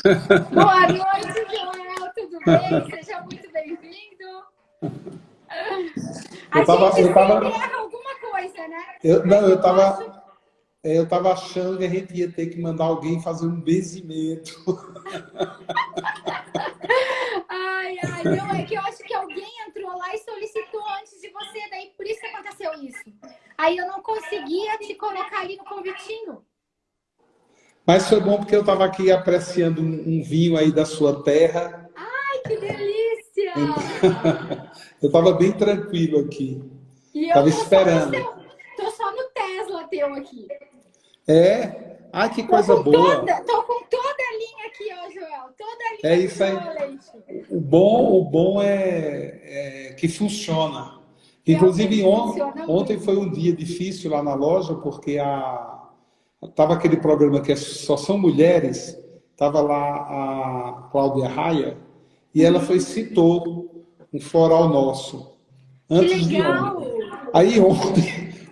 Boa noite, Joel, tudo bem? Seja muito bem-vindo. A Eu tava, gente eu sempre tava, erra alguma coisa, né? não, Mas eu acho... eu tava achando que a gente ia ter que mandar alguém fazer um benzimento. Ai, ai, não, é que eu acho que alguém entrou lá e solicitou antes de você, daí por isso que aconteceu isso. Aí eu não conseguia te colocar ali no convitinho. Mas foi bom porque eu estava aqui apreciando um vinho aí da sua terra. Ai, que delícia! Eu estava bem tranquilo aqui. E eu Estava esperando. tô só no Tesla teu aqui. É? Ai, que coisa boa. Tô com toda a linha aqui, ó, Joel. Toda a É linha do isso aí. Joel Leite. O bom é que funciona. Inclusive, Realmente funciona ontem muito. foi um dia difícil lá na loja, porque tava aquele programa que só são mulheres, tava lá a Cláudia Raia, e ela citou um floral nosso, Que antes de legal! ontem. Aí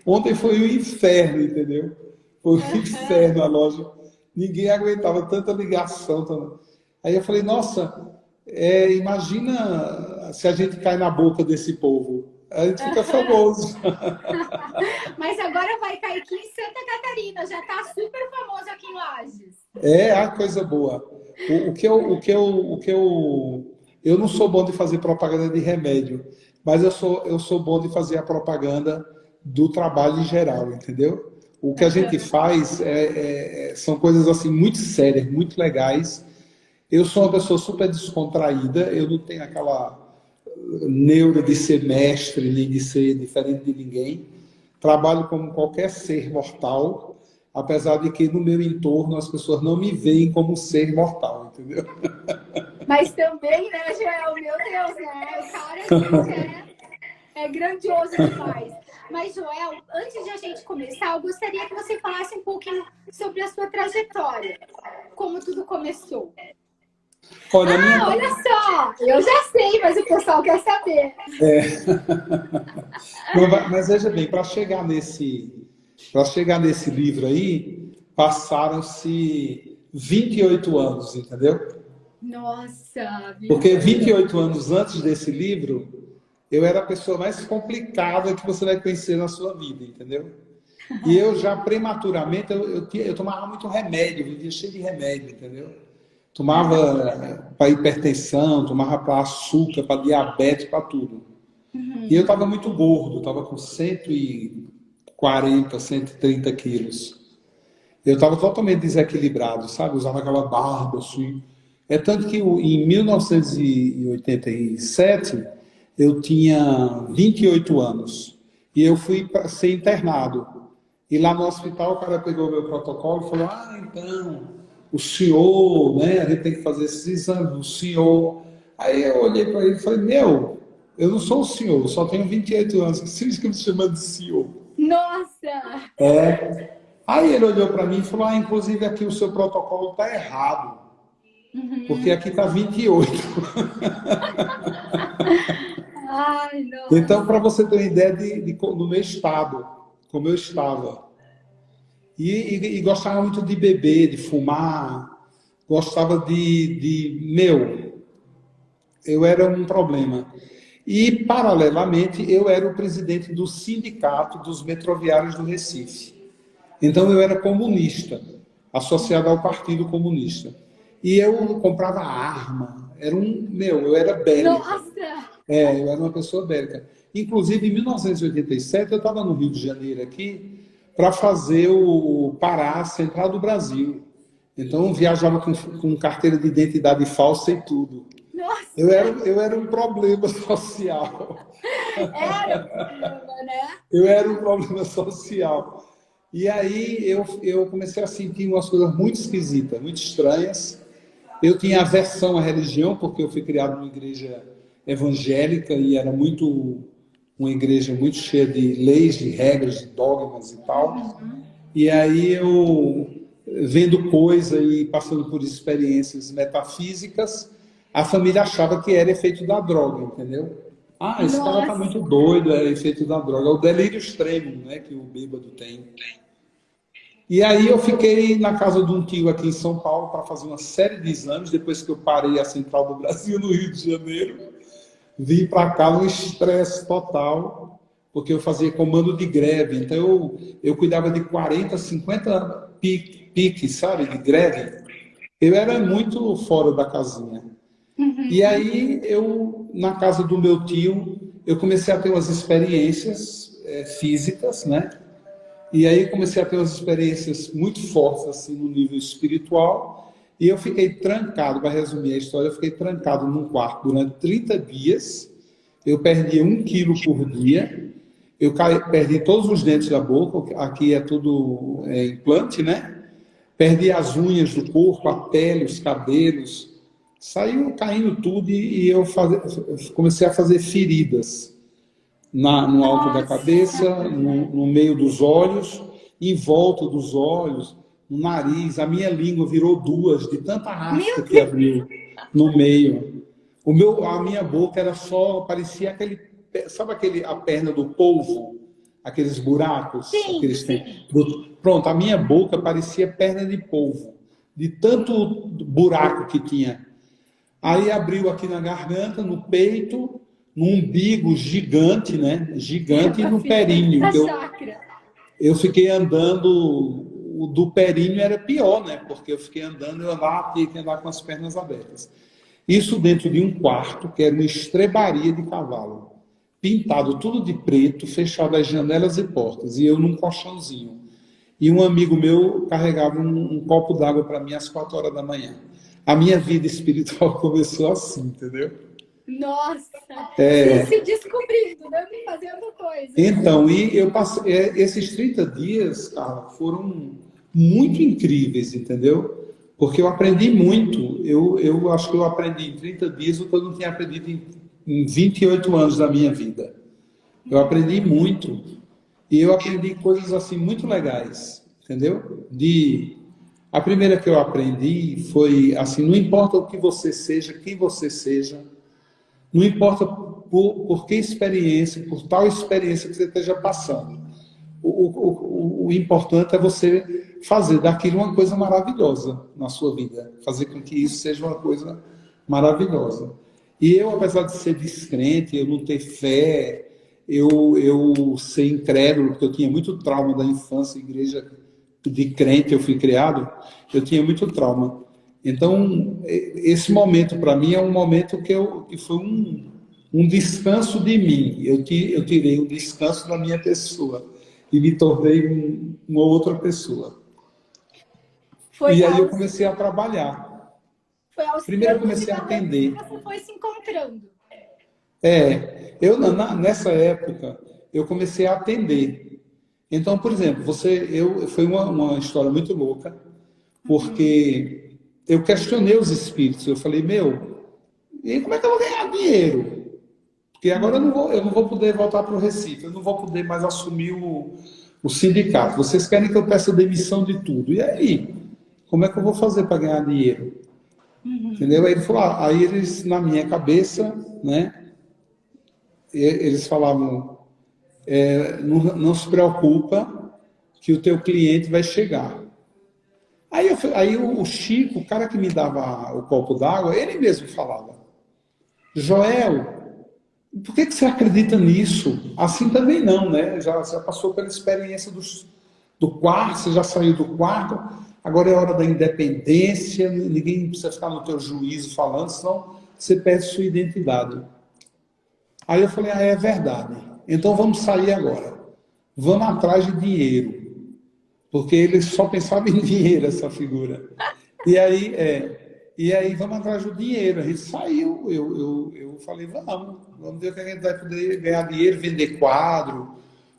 ontem foi o inferno, entendeu? Foi o Aham. inferno a loja. Ninguém aguentava tanta ligação. Aí eu falei, nossa, imagina se a gente cai na boca desse povo. A gente fica Aham. famoso. Mas agora vai cair aqui em Santa Catarina, já tá super famoso aqui em Lages. É a coisa boa. Eu não sou bom de fazer propaganda de remédio, mas eu sou bom de fazer a propaganda do trabalho em geral, entendeu? O que a gente Aham. faz são coisas assim muito sérias, muito legais. Eu sou uma pessoa super descontraída, eu não tenho aquela neura de ser mestre, nem de ser diferente de ninguém. Trabalho como qualquer ser mortal, apesar de que no meu entorno as pessoas não me veem como um ser mortal, entendeu? Mas também, né, Joel? Meu Deus, né? O cara, gente, é grandioso demais. Mas, Joel, antes de a gente começar, eu gostaria que você falasse um pouquinho sobre a sua trajetória. Como tudo começou. Olha, a minha. Ah, olha só! Eu já sei, mas o pessoal quer saber. Não, mas veja bem, para chegar nesse livro aí, passaram-se 28 anos, entendeu? Nossa, Porque 28 28 anos. anos antes desse livro, eu era a pessoa mais complicada que você vai conhecer na sua vida, entendeu? E eu já prematuramente, eu tomava muito remédio, vivia cheio de remédio, entendeu? Tomava para hipertensão, tomava para açúcar, para diabetes, para tudo. E eu Uhum. estava muito gordo, estava com 140, 130 quilos. Eu estava totalmente desequilibrado, sabe? Usava aquela barba assim. É tanto que em 1987 eu tinha 28 anos e eu fui para ser internado. E lá no hospital o cara pegou meu protocolo e falou: Ah, então, o senhor, né? A gente tem que fazer esses exames, o senhor. Aí eu olhei para ele e falei: Meu, eu não sou o senhor, eu só tenho 28 anos. Que você fica me chamando de senhor? Nossa! Aí ele olhou para mim e falou: inclusive aqui o seu protocolo está errado, porque Uhum. aqui está 28. Ai, Então, para nossa! você ter uma ideia do meu estado, como eu estava. E gostava muito de beber, de fumar, gostava eu era um problema. E, paralelamente, eu era o presidente do Sindicato dos Metroviários do Recife. Então, eu era comunista, associado ao Partido Comunista. E eu comprava arma, eu era bélico. Nossa! Eu era uma pessoa bélica. Inclusive, em 1987, eu estava no Rio de Janeiro aqui para fazer o Pará Central do Brasil. Então, eu viajava com carteira de identidade falsa e tudo. Nossa! Eu era um problema social. Era um problema, né? Eu era um problema social. E aí eu comecei a sentir umas coisas muito esquisitas, muito estranhas. Eu tinha aversão à religião, porque eu fui criado numa igreja evangélica e era uma igreja muito cheia de leis, de regras, de dogmas e tal. Uhum. E aí eu, vendo coisa e passando por experiências metafísicas, a família achava que era efeito da droga, entendeu? Ah, esse cara tá Nossa! muito doido, é efeito da droga. É o delírio extremo, né, que o bêbado tem. E aí eu fiquei na casa de um tio aqui em São Paulo para fazer uma série de exames, depois que eu parei a Central do Brasil, no Rio de Janeiro. Vim para cá no estresse total, porque eu fazia comando de greve. Então eu cuidava de 40, 50 piques, sabe, de greve. Eu era muito fora da casinha. E aí na casa do meu tio, eu comecei a ter umas experiências físicas, né? E aí comecei a ter umas experiências muito fortes assim no nível espiritual. E eu fiquei trancado, para resumir a história, eu fiquei trancado num quarto durante 30 dias. Eu perdia 1 quilo por dia. Perdi todos os dentes da boca, aqui é tudo implante, né? Perdi as unhas do corpo, a pele, os cabelos. Saiu caindo tudo e eu comecei a fazer feridas no alto da cabeça, no meio dos olhos, em volta dos olhos, no nariz. A minha língua virou duas, de tanta raspa que abriu no meio. A minha boca era só, parecia sabe a perna do polvo? Aqueles buracos? Sim, sim. Pronto, a minha boca parecia perna de polvo, de tanto buraco que tinha. Aí abriu aqui na garganta, no peito, no umbigo gigante, né? Gigante, e no períneo. Eu fiquei andando, o do períneo era pior, né? Porque eu fiquei andando, eu andava, tinha que andar com as pernas abertas. Isso dentro de um quarto, que era uma estrebaria de cavalo. Pintado tudo de preto, fechado as janelas e portas. E eu num colchãozinho. E um amigo meu carregava um copo d'água para mim às 4 horas da manhã. A minha vida espiritual começou assim, entendeu? Nossa! Se descobrindo, né? Fazendo coisa. Então, e eu passei, esses 30 dias, cara, foram muito incríveis, entendeu? Porque eu aprendi muito. Eu acho que eu aprendi em 30 dias o que eu não tinha aprendido em 28 anos da minha vida. Eu aprendi muito. E eu aprendi coisas assim muito legais, entendeu? A primeira que eu aprendi foi assim, não importa o que você seja, quem você seja, não importa por que experiência, por tal experiência que você esteja passando. O importante é você fazer daquilo uma coisa maravilhosa na sua vida, fazer com que isso seja uma coisa maravilhosa. E eu, apesar de ser descrente, eu não ter fé, eu ser incrédulo, porque eu tinha muito trauma da infância, igreja de crente eu fui criado, eu tinha muito trauma. Então, esse momento para mim é um momento que foi um descanso de mim. Eu tirei o descanso da minha pessoa e me tornei uma outra pessoa. E aí eu comecei a trabalhar. Primeiro eu comecei a atender. Você foi se encontrando. Nessa época, eu comecei a atender. Então, por exemplo, foi uma história muito louca, porque eu questionei os espíritos. Eu falei, e como é que eu vou ganhar dinheiro? Porque agora eu não vou poder voltar para o Recife, eu não vou poder mais assumir o sindicato. Vocês querem que eu peça demissão de tudo. E aí? Como é que eu vou fazer para ganhar dinheiro? Entendeu? Aí ele falou, aí eles, na minha cabeça, né? Eles falavam, não se preocupa que o teu cliente vai chegar. Aí o Chico, o cara que me dava o copo d'água, ele mesmo falava, Joel, por que você acredita nisso? Assim também não, né? Já passou pela experiência do quarto, você já saiu do quarto, agora é hora da independência, ninguém precisa ficar no teu juízo falando, senão você perde sua identidade. Aí eu falei, é verdade. Então vamos sair agora. Vamos atrás de dinheiro. Porque ele só pensava em dinheiro, essa figura. E aí vamos atrás do dinheiro. A gente saiu. Eu falei, vamos ver o que a gente vai poder ganhar dinheiro, vender quadro,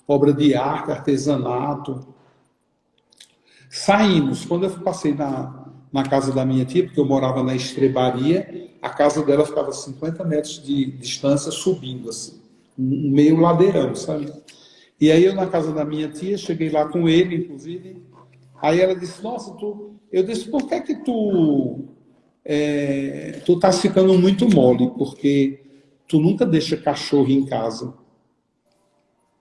obra de arte, artesanato. Saímos. Quando eu passei na casa da minha tia, porque eu morava na estrebaria, a casa dela ficava a 50 metros de distância, subindo, assim, um meio ladeirão, sabe? E aí eu, na casa da minha tia, cheguei lá com ele, inclusive, aí ela disse, nossa, eu disse, por que tu estás ficando muito mole? Porque tu nunca deixa cachorro em casa.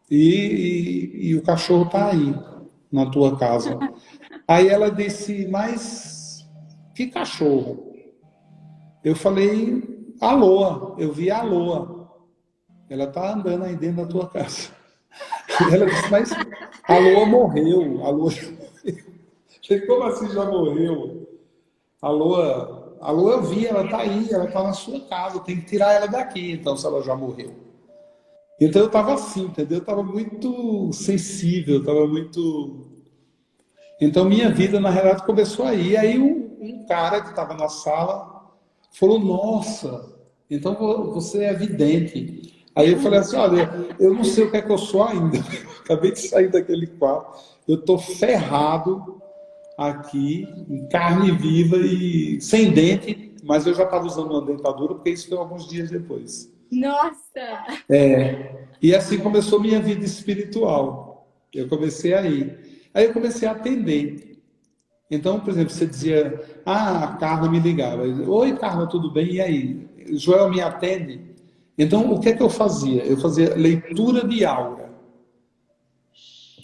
E o cachorro tá aí. na tua casa. Aí ela disse, mas que cachorro? Eu falei, a Loa. Eu vi a Loa. Ela está andando aí dentro da tua casa. E ela disse, mas a Loa morreu. A Loa já morreu. Falei, como assim já morreu? A Loa eu vi, ela está aí, ela está na sua casa, tem que tirar ela daqui, então, se ela já morreu. Então eu estava assim, entendeu? Eu estava muito sensível, estava muito... Então minha vida, na realidade, começou aí. Aí um cara que estava na sala falou, nossa, então você é vidente. Aí eu falei assim, olha, eu não sei o que é que eu sou ainda. Acabei de sair daquele quarto. Eu estou ferrado aqui, em carne viva e sem dente, mas eu já estava usando uma dentadura, porque isso foi alguns dias depois. Nossa! E assim começou minha vida espiritual. Eu comecei aí. Aí eu comecei a atender. Então, por exemplo, você dizia, a Carla me ligava. Oi, Carla, tudo bem? E aí? Joel me atende? Então, o que é que eu fazia? Eu fazia leitura de aura.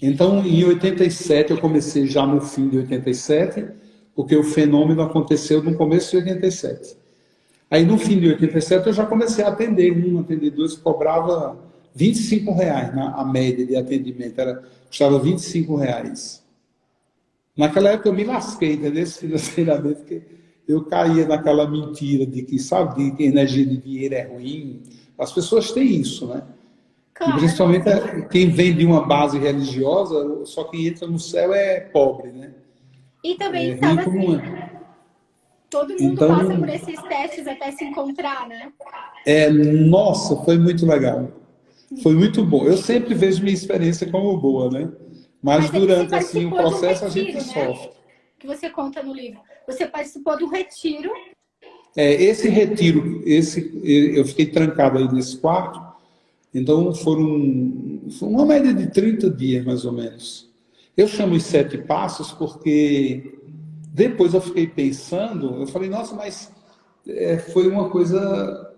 Então, em 87, eu comecei já no fim de 87, porque o fenômeno aconteceu no começo de 87. Aí, no fim de 87, eu já comecei a atender atender dois, cobrava R$ 25 a média de atendimento, custava R$ 25. Naquela época eu me lasquei, entendeu? Financeiramente, porque eu caía naquela mentira de que, sabe, de que energia de dinheiro é ruim. As pessoas têm isso, né? E Claro. principalmente quem vem de uma base religiosa, só quem entra no céu é pobre, né? E também Rico estava não assim, é. todo mundo Então, passa por esses testes até se encontrar, né? nossa, foi muito legal. Foi muito bom. Eu sempre vejo minha experiência como boa, né? Mas Mas aí você durante assim o participou de um processo a gente retiro, né? sofre. Que você conta no livro. Você participou de um retiro. Esse retiro, eu fiquei trancado aí nesse quarto, então foi uma média de 30 dias, mais ou menos. Eu chamo os 7 passos porque depois eu fiquei pensando, eu falei, nossa, mas foi uma coisa,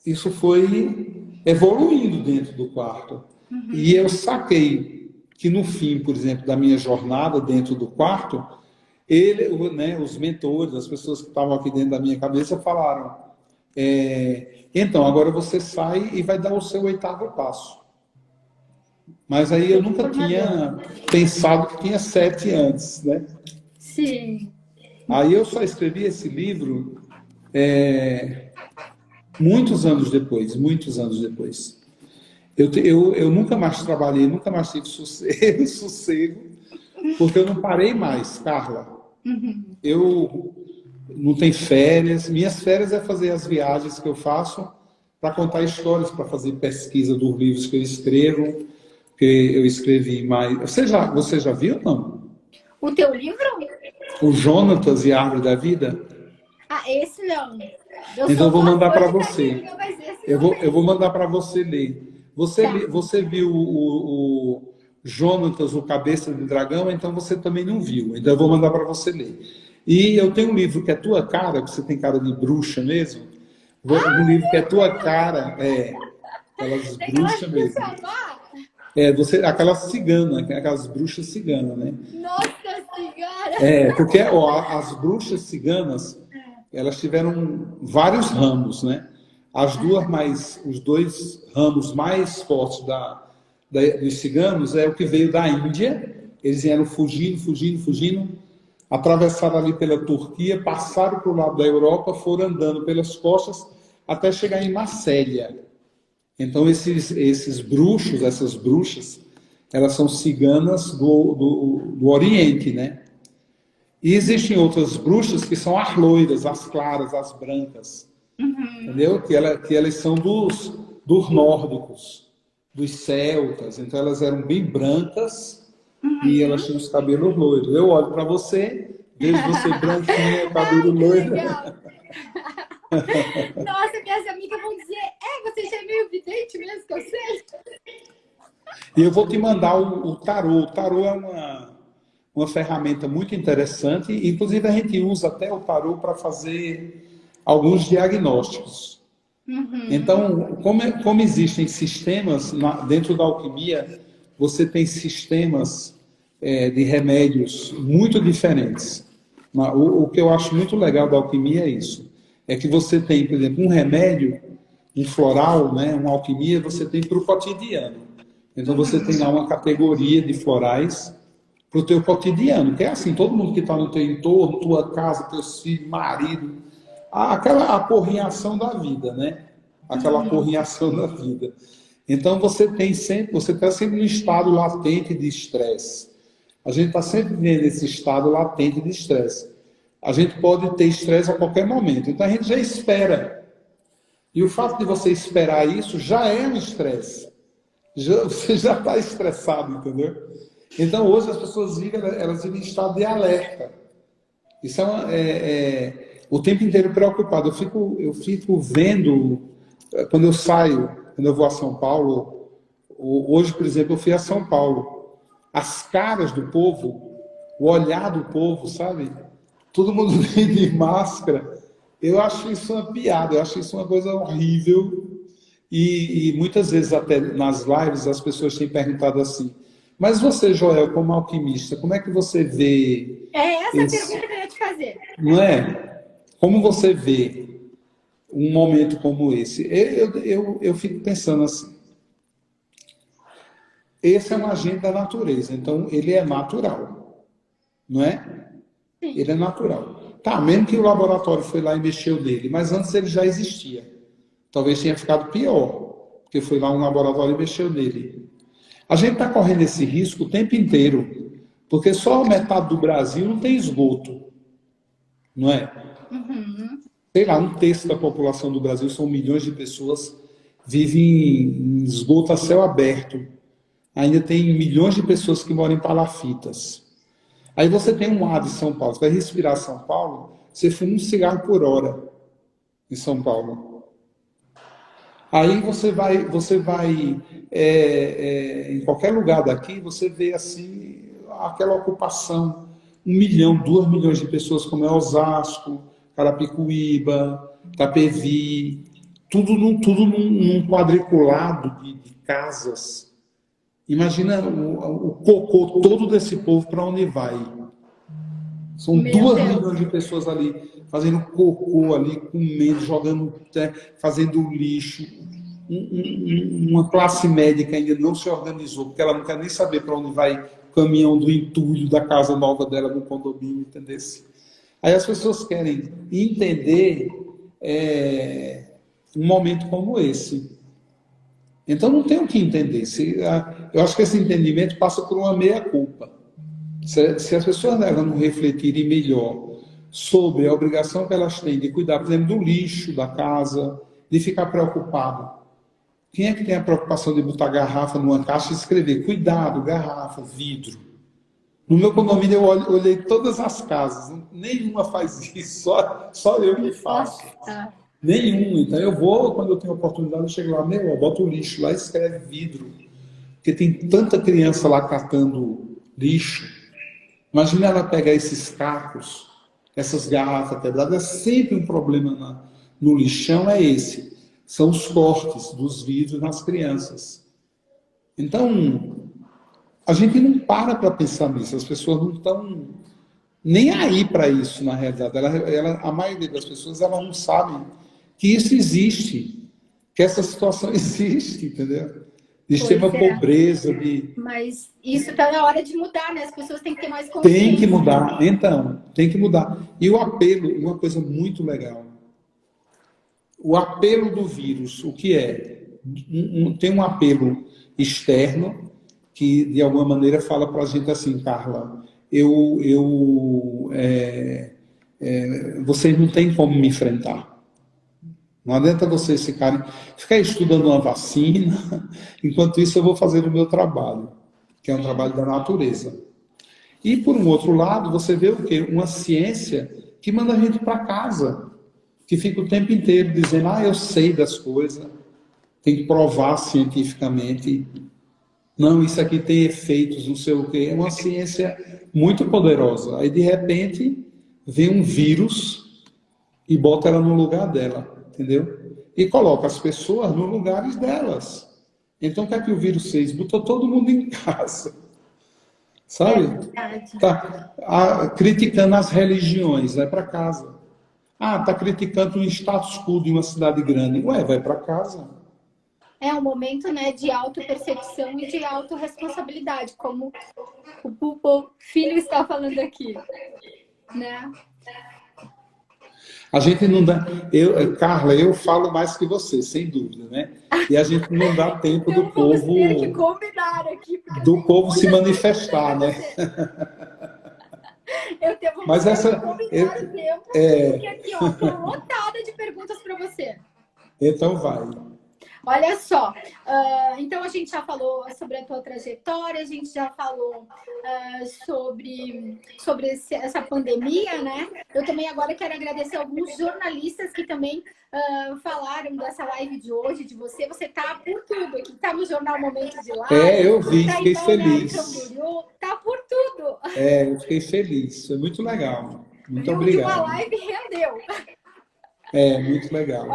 isso foi evoluindo dentro do quarto. E eu saquei que no fim, por exemplo, da minha jornada dentro do quarto, os mentores, as pessoas que estavam aqui dentro da minha cabeça falaram, então, agora você sai e vai dar o seu 8º passo. Mas aí eu nunca tinha pensado que tinha 7 antes, né? Sim. Aí eu só escrevi esse livro muitos anos depois, muitos anos depois. Eu nunca mais trabalhei, nunca mais tive sossego, porque eu não parei mais, Carla. Eu não tenho férias. Minhas férias é fazer as viagens que eu faço para contar histórias, para fazer pesquisa dos livros que eu escrevo, que eu escrevi mais. Você já viu, não? O teu livro? O Jonatas e a Árvore da Vida? Ah, esse não. Então eu vou mandar para da você. Bíblia, mas esse Eu vou mandar para você ler. Você viu o Jonatas, o Cabeça de Dragão, então você também não viu. Então eu vou mandar para você ler. E eu tenho um livro que é tua cara, que você tem cara de bruxa mesmo. Um livro que é tua cara, aquelas bruxas mesmo. Aquelas ciganas, aquelas bruxas ciganas, né? Nossa Senhora! Porque as bruxas ciganas, elas tiveram vários ramos, né? Os 2 ramos mais fortes dos ciganos é o que veio da Índia. Eles vieram fugindo, atravessaram ali pela Turquia, passaram para o lado da Europa, foram andando pelas costas até chegar em Marsella. Então esses bruxos, essas bruxas, elas são ciganas do Oriente, né? E existem outras bruxas que são as loiras, as claras, as brancas. Entendeu? Que elas são dos nórdicos, dos celtas. Então elas eram bem brancas e elas tinham os cabelos loiros. Eu olho para você, vejo você branquinha, cabelo loiro. Nossa, minhas amigas vão dizer, você já é meio vidente mesmo, que eu sei. E eu vou te mandar o tarô. O tarô é uma ferramenta muito interessante. Inclusive, a gente usa até o tarô para fazer alguns diagnósticos. Então, como existem sistemas, dentro da alquimia, você tem sistemas de remédios muito diferentes. O que eu acho muito legal da alquimia é isso. É que você tem, por exemplo, um remédio, um floral, né, uma alquimia, você tem para o cotidiano. Então você tem lá uma categoria de florais para o teu cotidiano, que é assim, todo mundo que está no teu entorno, tua casa, teus filhos, marido, aquela aporreação da vida, né? Aquela aporreação da vida. Então você está sempre no estado latente de estresse. A gente está sempre vivendo esse estado latente de estresse. A gente pode ter estresse a qualquer momento. Então a gente já espera. E o fato de você esperar isso já é um estresse. Você já está estressado, entendeu? Então hoje as pessoas elas vivem em estado de alerta. Isso o tempo inteiro preocupado. Eu fico vendo, quando eu saio, quando eu vou a São Paulo, hoje, por exemplo, eu fui a São Paulo. As caras do povo, o olhar do povo, sabe? Todo mundo vem de máscara. Eu acho isso uma piada, eu acho isso uma coisa horrível. E muitas vezes, até nas lives, as pessoas têm perguntado assim: mas você, Joel, como alquimista, como é que você vê... É essa a pergunta que eu ia te fazer. Não é? Como você vê um momento como esse? Eu fico pensando assim, esse é um agente da natureza, então ele é natural, não é? Sim. Ele é natural. Tá, mesmo que o laboratório foi lá e mexeu nele, mas antes ele já existia. Talvez tenha ficado pior, porque foi lá um laboratório e mexeu nele. A gente está correndo esse risco o tempo inteiro, porque só a metade do Brasil não tem esgoto, não é? Sei lá, um terço da população do Brasil, são milhões de pessoas, vivem em esgoto a céu aberto. Ainda tem milhões de pessoas que moram em palafitas. Aí você tem um ar de São Paulo, você vai respirar São Paulo, você fuma um cigarro por hora em São Paulo. Aí você vai em qualquer lugar daqui, você vê assim, aquela ocupação, 1 milhão, 2 milhões de pessoas, como é Osasco, Carapicuíba, Tapevi, tudo num quadriculado de casas. Imagina o cocô todo desse povo para onde vai. São 2 milhões de pessoas ali, fazendo cocô ali, comendo, jogando, fazendo lixo. Uma classe média que ainda não se organizou, porque ela não quer nem saber para onde vai o caminhão do entulho da casa nova dela no condomínio, entendeu? Aí as pessoas querem entender um momento como esse. Então não tem o que entender. Eu acho que esse entendimento passa por uma meia-culpa. Se as pessoas não refletirem melhor sobre a obrigação que elas têm de cuidar, por exemplo, do lixo da casa, de ficar preocupado. Quem é que tem a preocupação de botar garrafa numa caixa e escrever cuidado, garrafa, vidro? No meu condomínio eu olhei todas as casas, nenhuma faz isso, só eu que faço. Nenhum. Então eu vou, quando eu tenho oportunidade, eu chego lá, eu boto o lixo lá e escreve vidro. Porque tem tanta criança lá catando lixo. Imagina ela pegar esses cacos, essas garrafas quebradas, é sempre um problema no lixão, é esse. São os cortes dos vidros nas crianças. Então, a gente não para pensar nisso, as pessoas não estão nem aí para isso, na realidade. A maioria das pessoas elas não sabem que isso existe, que essa situação existe, entendeu? De extrema pobreza. Mas isso está na hora de mudar, né? As pessoas têm que ter mais consciência. Tem que mudar, então, tem que mudar. E o apelo, uma coisa muito legal, o apelo do vírus, o que é? Tem um apelo externo que, de alguma maneira, fala para a gente assim, Carla, vocês não têm como me enfrentar. Não adianta vocês ficar estudando uma vacina, enquanto isso eu vou fazer o meu trabalho, que é um trabalho da natureza. E, por um outro lado, você vê o quê? Uma ciência que manda a gente para casa, que fica o tempo inteiro dizendo, eu sei das coisas, tem que provar cientificamente, não, isso aqui tem efeitos, não sei o quê. É uma ciência muito poderosa. Aí, de repente, vem um vírus e bota ela no lugar dela, entendeu? E coloca as pessoas nos lugares delas. Então, o que é que o vírus fez? Botou todo mundo em casa. É sabe? verdade. Tá criticando as religiões, vai para casa. Ah, tá criticando o status quo de uma cidade grande. Ué, vai para casa. É um momento, né, de autopercepção e de autorresponsabilidade, como o filho está falando aqui, né? A gente não dá. Carla, eu falo mais que você, sem dúvida, né? E a gente não dá tempo Então vamos ter que combinar aqui, porque eu tenho se muitas perguntas manifestar, para né? você. Vamos Mas ter que essa. combinar o tempo, porque aqui, ó, tô lotada de perguntas para você. Então vai. Olha só, então a gente já falou sobre a tua trajetória, a gente já falou sobre essa pandemia, né? Eu também agora quero agradecer alguns jornalistas que também falaram dessa live de hoje, de você. Você tá por tudo aqui, tá no Jornal Momento de Live, Eu vi, tá em fiquei Balneário feliz. Camboriú, tá por tudo. Eu fiquei feliz. Foi muito legal. Muito De uma obrigado. live rendeu. Muito legal.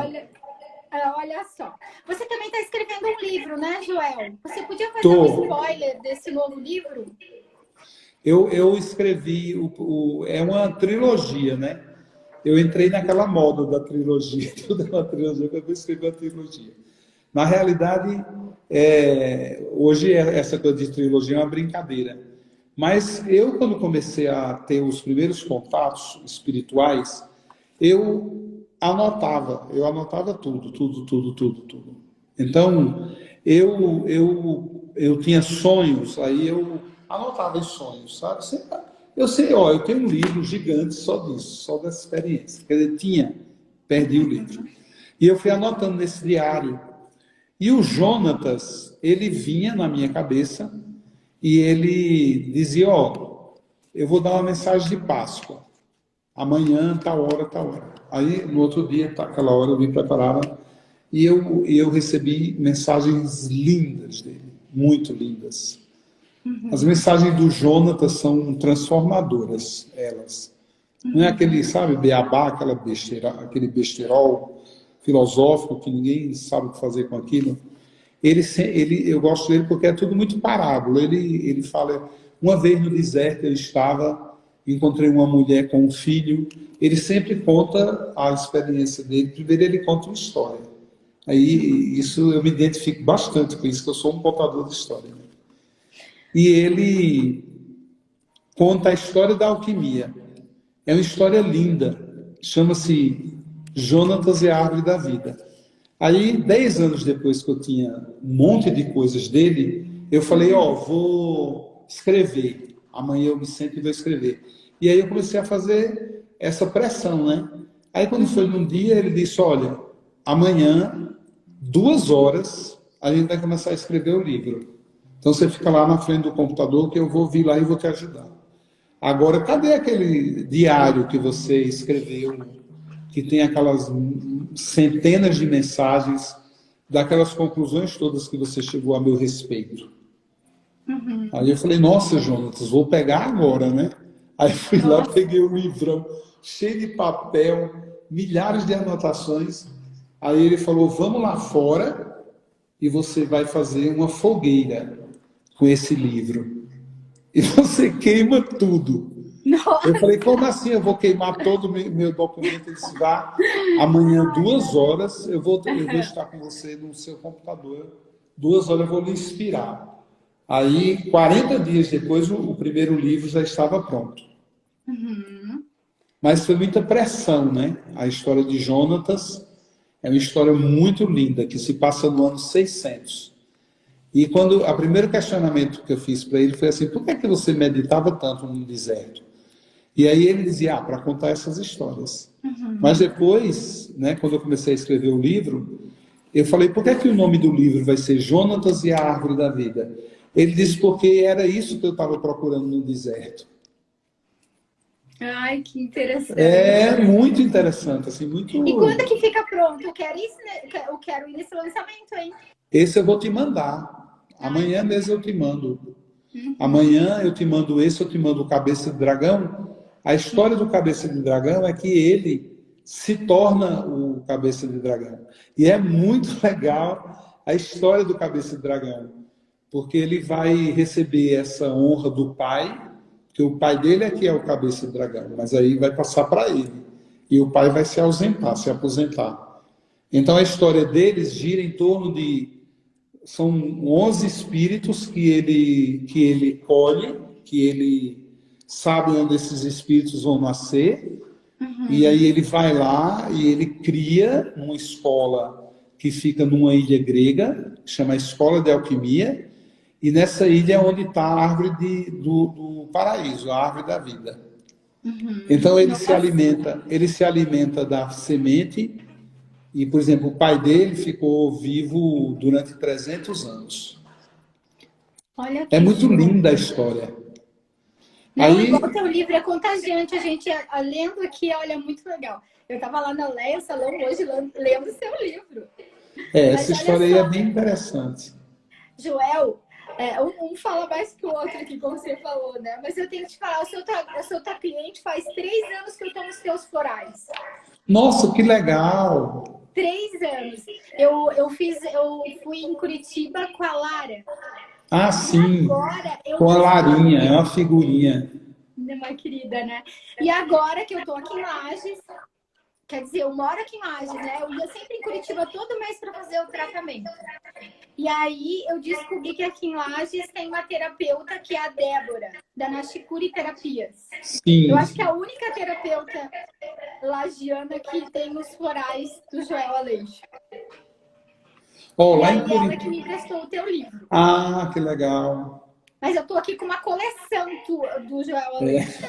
Olha só. Você também está escrevendo um livro, né, Joel? Você podia fazer Tô. um spoiler desse novo livro? Eu escrevi, é uma trilogia, né? Eu entrei naquela moda da trilogia, tudo é uma trilogia, eu vou escrever uma trilogia. Na realidade, hoje essa coisa de trilogia é uma brincadeira. Mas eu, quando comecei a ter os primeiros contatos espirituais, eu anotava tudo, tudo, tudo, tudo, tudo. Então, eu tinha sonhos, aí eu anotava os sonhos, sabe? Eu sei, ó, eu tenho um livro gigante só disso, só dessa experiência. Quer dizer, perdi o livro. E eu fui anotando nesse diário. E o Jonatas, ele vinha na minha cabeça e ele dizia, ó, eu vou dar uma mensagem de Páscoa. Amanhã, tal hora, tal hora. Aí, no outro dia, aquela hora, eu me preparava e eu recebi mensagens lindas dele, muito lindas. As mensagens do Jonatas são transformadoras, elas. Não é aquele, sabe, beabá, aquele besterol filosófico que ninguém sabe o que fazer com aquilo. Eu gosto dele porque é tudo muito parábola. Ele fala, uma vez no deserto eu encontrei uma mulher com um filho. Ele sempre conta a experiência dele. Primeiro ele conta uma história. Aí isso eu me identifico bastante com isso, que eu sou um contador de história. Né? E ele conta a história da alquimia. É uma história linda. Chama-se Jonatas e a Árvore da Vida. Aí, 10 anos depois que eu tinha um monte de coisas dele, eu falei, ó, vou escrever. Amanhã eu me sento e vou escrever. E aí eu comecei a fazer essa pressão, né? Aí quando foi num dia, ele disse, olha, amanhã, 2 horas, a gente vai começar a escrever o livro. Então você fica lá na frente do computador que eu vou vir lá e vou te ajudar. Agora, cadê aquele diário que você escreveu, que tem aquelas centenas de mensagens, daquelas conclusões todas que você chegou a meu respeito? Uhum. Aí eu falei, nossa, Jonatas, vou pegar agora, né? Aí fui lá, peguei o livrão, cheio de papel, milhares de anotações. Aí ele falou, vamos lá fora e você vai fazer uma fogueira com esse livro. E você queima tudo. Nossa. Eu falei, como assim? Eu vou queimar todo o meu documento? Ele disse, vá, amanhã, 2 horas, eu vou estar com você no seu computador. 2 horas eu vou lhe inspirar. Aí, 40 dias depois, o primeiro livro já estava pronto. Uhum. Mas foi muita pressão, né? A história de Jonatas é uma história muito linda, que se passa no ano 600. E o primeiro questionamento que eu fiz para ele foi assim, por que é que você meditava tanto no deserto? E aí ele dizia, para contar essas histórias. Uhum. Mas depois, né, quando eu comecei a escrever o livro, eu falei, por que é que o nome do livro vai ser Jonatas e a Árvore da Vida? Ele disse, porque era isso que eu estava procurando no deserto. Ai, que interessante. É muito interessante, assim, muito... E quando que fica pronto? Eu quero ir nesse lançamento, hein? Esse eu vou te mandar. Amanhã mesmo eu te mando. Uhum. Amanhã eu te mando esse, eu te mando o Cabeça de Dragão. A história do Cabeça de Dragão é que ele se torna o Cabeça de Dragão. E é muito legal a história do Cabeça de Dragão. porque ele vai receber essa honra do pai, que o pai dele é que é o cabeça de dragão, mas aí vai passar para ele. E o pai vai se ausentar, se aposentar. Então a história deles gira em torno de... São 11 espíritos que ele colhe, que ele sabe onde esses espíritos vão nascer, e aí ele vai lá e ele cria uma escola que fica numa ilha grega, que chama Escola de Alquimia, e nessa ilha é onde está a árvore do paraíso, a árvore da vida. Então ele se alimenta da semente, e, por exemplo, o pai dele ficou vivo durante 300 anos. Olha que É muito show. linda a história. Não, Aí, igual o teu livro é contagiante, a gente lendo aqui, olha, muito legal. Eu estava lá na Leia Salão hoje lendo o seu livro. essa Mas história olha aí é só, bem interessante. Joel, um fala mais que o outro aqui, como você falou, né? Mas eu tenho que te falar, eu sou tua cliente faz 3 anos que eu tomo os teus florais. Nossa, que legal! 3 anos. Eu fui em Curitiba com a Lara. Ah, E sim, agora eu com a descobri, Larinha, é uma figurinha. uma querida, né? E agora que eu tô aqui em Lages, quer dizer, eu moro aqui em Lages, né? Eu ia sempre em Curitiba todo mês para fazer o tratamento. E aí eu descobri que aqui em Lages tem uma terapeuta que é a Débora, da Nashikuri Terapias. Sim. Eu acho que é a única terapeuta lagiana que tem os florais do Joel Aleixo. Oh, E lá aí em ela Curitiba. que me emprestou o teu livro. Ah, que legal. Mas eu tô aqui com uma coleção do Joel Aleixo.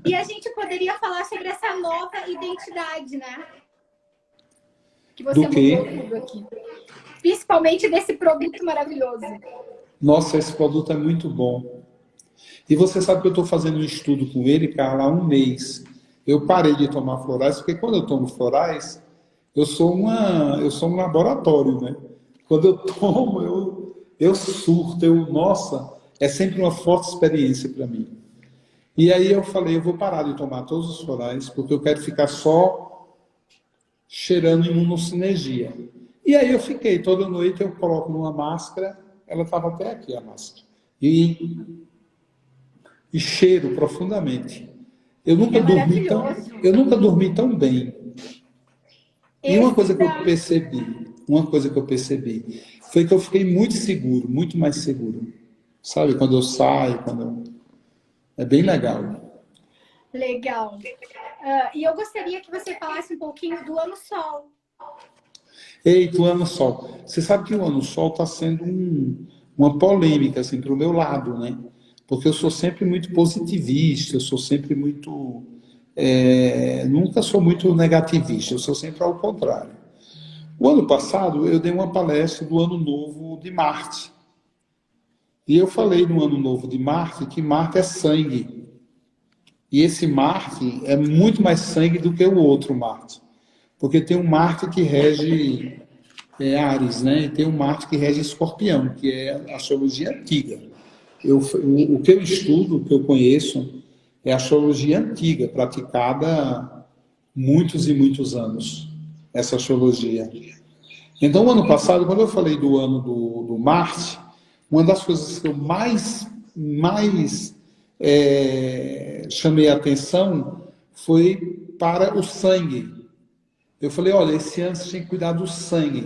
E a gente poderia falar sobre essa nova identidade, né? Que você Do quê? mudou tudo aqui. Principalmente desse produto maravilhoso. Nossa, esse produto é muito bom. E você sabe que eu estou fazendo um estudo com ele, Carla, há um mês. Eu parei de tomar florais, porque quando eu tomo florais, eu sou um laboratório, né? Quando eu tomo, eu surto, nossa, é sempre uma forte experiência para mim. E aí eu falei, eu vou parar de tomar todos os florais, porque eu quero ficar só cheirando imunosinergia. E aí eu fiquei, toda noite eu coloco numa máscara, ela estava até aqui a máscara, e cheiro profundamente. Eu nunca dormi tão bem. E uma coisa que eu percebi, foi que eu fiquei muito seguro, muito mais seguro. Sabe, quando eu saio, é bem legal. Legal. E eu gostaria que você falasse um pouquinho do Ano Sol. Eita, o Ano Sol. Você sabe que o Ano Sol está sendo uma polêmica, assim, para o meu lado, né? Porque eu sou sempre muito positivista, eu sou sempre muito... nunca sou muito negativista, eu sou sempre ao contrário. O ano passado, eu dei uma palestra do Ano Novo de Marte. E eu falei no Ano Novo de Marte que Marte é sangue. E esse Marte é muito mais sangue do que o outro Marte. Porque tem um Marte que rege Áries, né? E tem um Marte que rege Escorpião, que é a astrologia antiga. O que eu estudo, o que eu conheço, é a astrologia antiga, praticada há muitos e muitos anos, essa astrologia. Então, ano passado, quando eu falei do ano do Marte, uma das coisas que eu mais chamei a atenção foi para o sangue. Eu falei, olha, esse ano vocês têm que cuidar do sangue,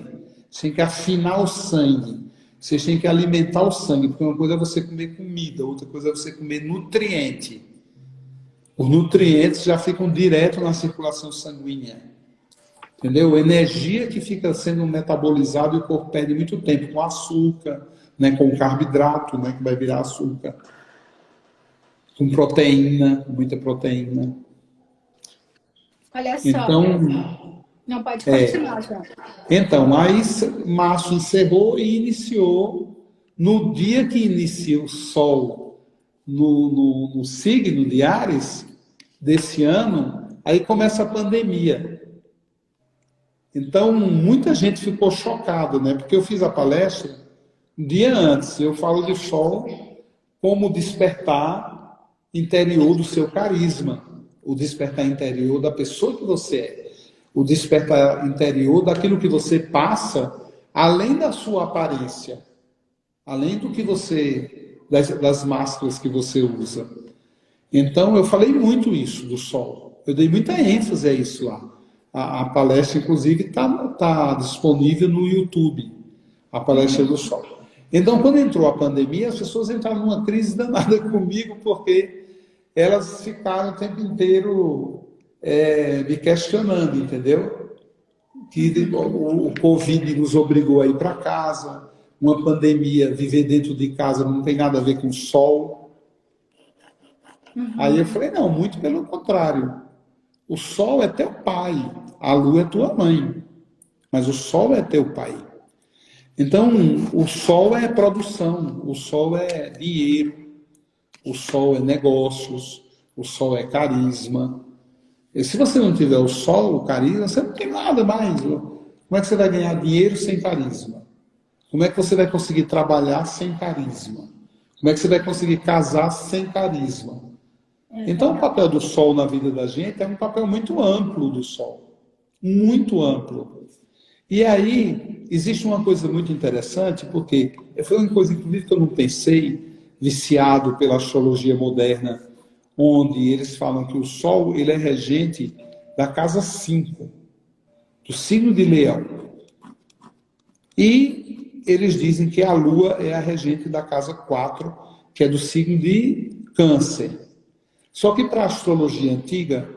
vocês têm que afinar o sangue, vocês têm que alimentar o sangue, porque uma coisa é você comer comida, outra coisa é você comer nutriente. Os nutrientes já ficam direto na circulação sanguínea. Entendeu? Energia que fica sendo metabolizada e o corpo perde muito tempo com açúcar, né, com carboidrato, né, que vai virar açúcar, com proteína, muita proteína. Olha só. Então, não pode continuar, João. Então, aí março encerrou e iniciou, no dia que inicia o Sol no signo de Áries desse ano, aí começa a pandemia. Então, muita gente ficou chocada, né? Porque eu fiz a palestra um dia antes. Eu falo de Sol como despertar interior do seu carisma, o despertar interior da pessoa que você é, o despertar interior daquilo que você passa, além da sua aparência. além do que das máscaras que você usa. Então, eu falei muito isso do sol. Eu dei muita ênfase a isso lá. A palestra, inclusive, tá disponível no YouTube, a palestra do sol. Então, quando entrou a pandemia, as pessoas entraram numa crise danada comigo, porque elas ficaram o tempo inteiro me questionando, entendeu? Que o Covid nos obrigou a ir para casa, uma pandemia, viver dentro de casa não tem nada a ver com sol. Aí eu falei, não, muito pelo contrário. O sol é teu pai, a lua é tua mãe, mas o sol é teu pai. Então, o sol é produção, o sol é dinheiro, o sol é negócios, o sol é carisma. E se você não tiver o sol, o carisma, você não tem nada mais. Como é que você vai ganhar dinheiro sem carisma? Como é que você vai conseguir trabalhar sem carisma? Como é que você vai conseguir casar sem carisma? Então, o papel do sol na vida da gente é um papel muito amplo do sol. Muito amplo. E aí, existe uma coisa muito interessante, porque foi uma coisa, inclusive, que eu não pensei, viciado pela astrologia moderna, onde eles falam que o sol ele é regente da casa 5, do signo de Leão. E eles dizem que a lua é a regente da casa 4, que é do signo de Câncer. Só que para a astrologia antiga,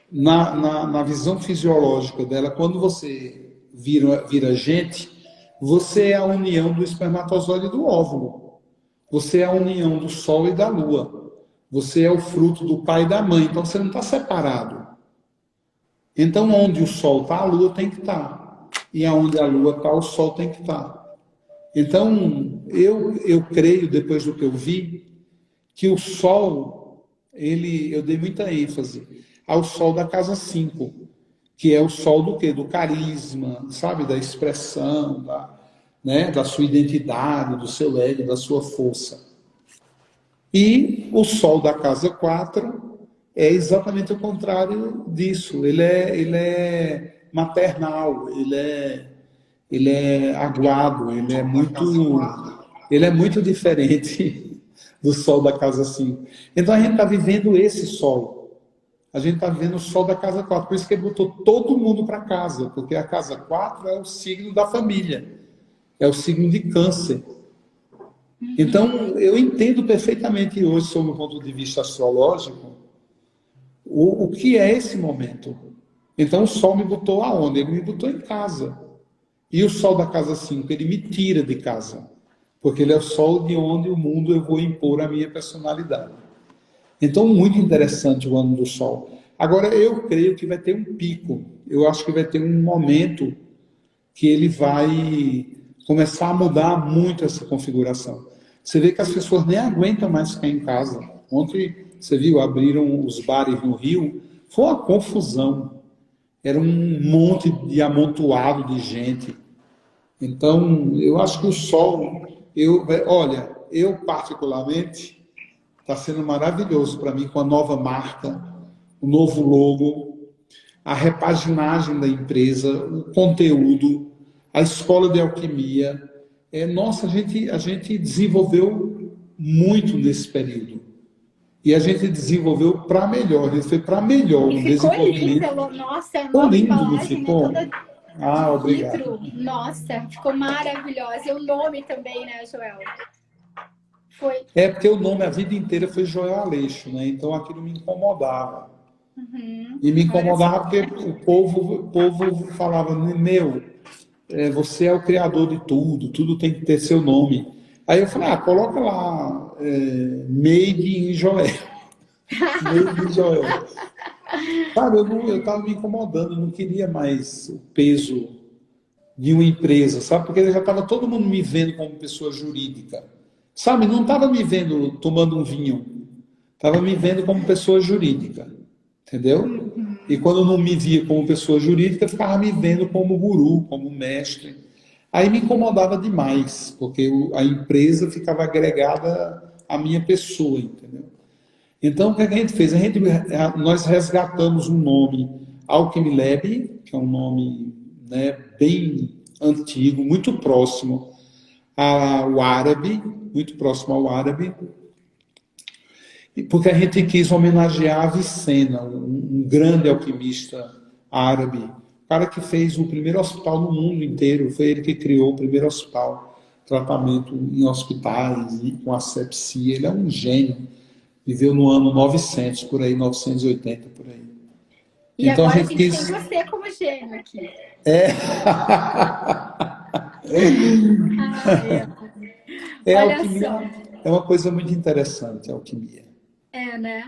na visão fisiológica dela, quando você vira gente, você é a união do espermatozoide e do óvulo. Você é a união do sol e da lua. Você é o fruto do pai e da mãe. Então você não está separado. Então onde o sol está, a lua tem que estar. E aonde a lua está, o sol tem que estar. Então eu creio, depois do que eu vi, que o sol, eu dei muita ênfase ao sol da casa 5, que é o sol do quê? Do carisma, sabe? Da expressão, da sua identidade, do seu ego, da sua força. E o sol da casa 4 é exatamente o contrário disso. Ele é maternal, ele é aguado, ele é muito diferente do sol da casa 5. Então a gente está vivendo esse sol. A gente está vivendo o sol da casa 4. Por isso que ele botou todo mundo para casa, porque a casa 4 é o signo da família, é o signo de Câncer. Então, eu entendo perfeitamente hoje, sob o ponto de vista astrológico, o que é esse momento. Então, o sol me botou aonde? Ele me botou em casa. E o sol da casa 5, ele me tira de casa, porque ele é o sol de onde o mundo eu vou impor a minha personalidade. Então, muito interessante o ano do sol. Agora, eu creio que vai ter um pico. Eu acho que vai ter um momento que ele vai começar a mudar muito essa configuração. Você vê que as pessoas nem aguentam mais ficar em casa. Ontem, você viu, abriram os bares no Rio, foi uma confusão. Era um monte de amontoado de gente. Então, eu acho que o sol... Olha, eu particularmente, está sendo maravilhoso para mim com a nova marca, o novo logo, a repaginagem da empresa, o conteúdo, a escola de alquimia. Nossa, a gente desenvolveu muito nesse período. E a gente desenvolveu para melhor, ele foi para melhor o desenvolvimento. Ficou lindo, nossa, a ficou nova lindo, não embalagem, ficou? né, toda Obrigado. vidro. Nossa, ficou maravilhosa. E o nome também, né, Joel? Foi. Porque o nome a vida inteira foi Joel Aleixo, né? Então aquilo me incomodava. E me incomodava porque o povo falava, você é o criador de tudo, tudo tem que ter seu nome. Aí eu falei, coloca lá, Made in Joel. Made in Joel. Sabe, eu estava me incomodando, eu não queria mais o peso de uma empresa, sabe? Porque já estava todo mundo me vendo como pessoa jurídica. Sabe, não estava me vendo tomando um vinho, estava me vendo como pessoa jurídica, entendeu? E quando não me via como pessoa jurídica, ficava me vendo como guru, como mestre. Aí me incomodava demais, porque a empresa ficava agregada à minha pessoa, entendeu? Então, o que a gente fez? Nós resgatamos um nome, Alchemy Lab, que é um nome, né, bem antigo, muito próximo o árabe, muito próximo ao árabe, porque a gente quis homenagear Avicena, um grande alquimista árabe, o cara que fez o primeiro hospital no mundo inteiro, foi ele que criou o primeiro hospital, tratamento em hospitais e com asepsia, ele é um gênio, viveu no ano 900, por aí, 980, por aí. E então agora a gente quis... tem você como gênio aqui. É. Olha alquimia só. é uma coisa muito interessante, a alquimia. Né?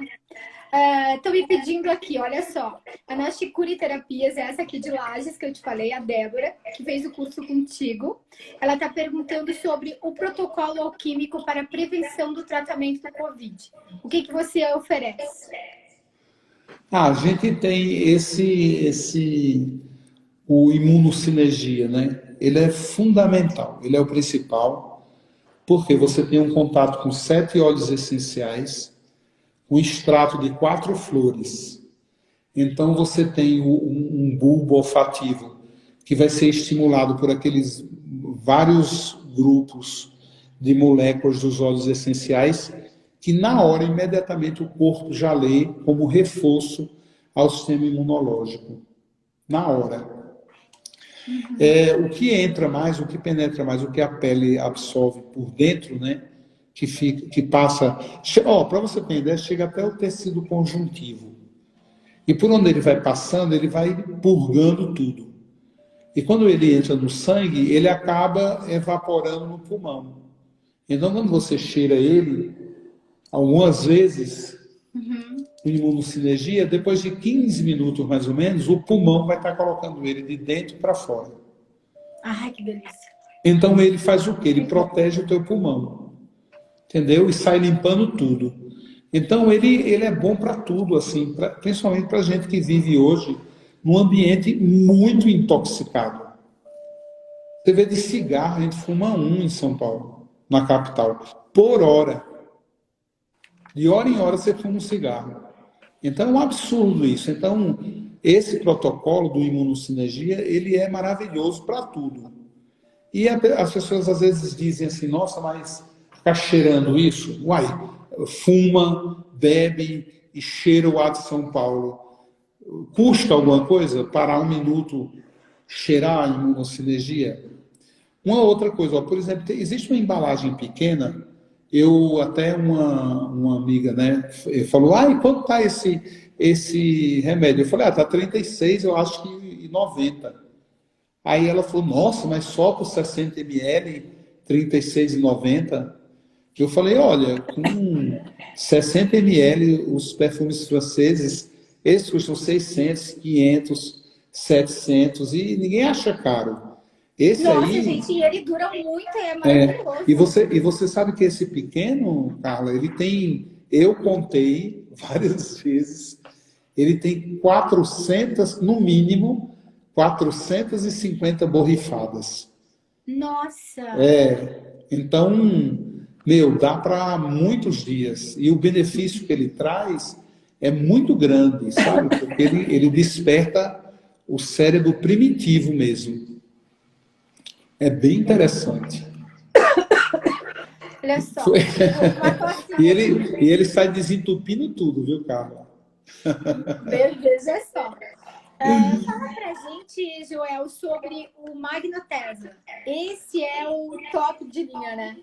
Estão me pedindo aqui, olha só. A Nashikuri Terapias, essa aqui de Lages, que eu te falei, a Débora, que fez o curso contigo. Ela está perguntando sobre o protocolo alquímico para prevenção do tratamento do Covid. O que você oferece? A gente tem o imunosinergia, né? Ele é fundamental, ele é o principal, porque você tem um contato com 7 óleos essenciais, um extrato de 4 flores. Então você tem um bulbo olfativo que vai ser estimulado por aqueles vários grupos de moléculas dos óleos essenciais que na hora, imediatamente, o corpo já lê como reforço ao sistema imunológico. Na hora. O que entra mais, o que penetra mais, o que a pele absorve por dentro, né? Que passa... para você ter ideia, chega até o tecido conjuntivo. E por onde ele vai passando, ele vai purgando tudo. E quando ele entra no sangue, ele acaba evaporando no pulmão. Então, quando você cheira ele, algumas vezes, o imunosinergia, depois de 15 minutos mais ou menos, o pulmão vai estar colocando ele de dentro para fora. Ai, que delícia. Então ele faz o quê? Ele protege o teu pulmão. Entendeu? E sai limpando tudo. Então ele é bom para tudo, assim, principalmente para a gente que vive hoje num ambiente muito intoxicado. Você vê de cigarro, a gente fuma em São Paulo, na capital, por hora. De hora em hora você fuma um cigarro. Então é um absurdo isso. Então, esse protocolo do imunosinergia, ele é maravilhoso para tudo. E as pessoas às vezes dizem assim, nossa, mas ficar cheirando isso? Uai, fuma, bebe e cheira o ar de São Paulo. Custa alguma coisa parar 1 minuto, cheirar a imunosinergia? Uma outra coisa, por exemplo, existe uma embalagem pequena. Até uma amiga, né, falou, e quanto está esse remédio? Eu falei, está 36, eu acho que 90. Aí ela falou, nossa, mas só por 60 ml, 36,90? Eu falei, olha, com 60 ml, os perfumes franceses, eles custam 600, 500, 700 e ninguém acha caro. Nossa, gente, e ele dura muito, é maravilhoso. E você sabe que esse pequeno, Carla, ele tem, eu contei várias vezes, ele tem 400, no mínimo, 450 borrifadas. Nossa! Então, dá para muitos dias. E o benefício que ele traz é muito grande, sabe? Porque ele desperta o cérebro primitivo mesmo. É bem interessante. Olha só. E ele sai desentupindo tudo, viu, Carla? Veja só. Fala pra gente, Joel, sobre o Magnotesa. Esse é o top de linha, né?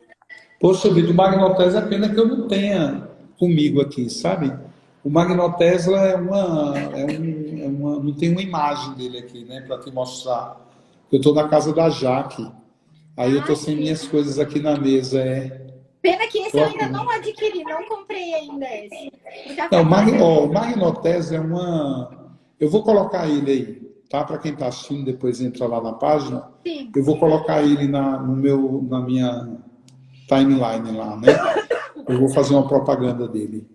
Poxa vida, o Magnotesa é pena que eu não tenha comigo aqui, sabe? O Magnotesa não tem uma imagem dele aqui, né, para te mostrar. Eu estou na casa da Jaque. Aí eu estou sem minhas coisas aqui na mesa. Pena que esse eu ainda não adquiri, não comprei ainda esse. Não, o Magnotesa é eu vou colocar ele aí, tá? Para quem está assistindo, depois entra lá na página. Sim. Eu vou colocar ele na minha timeline lá, né? Eu vou fazer uma propaganda dele.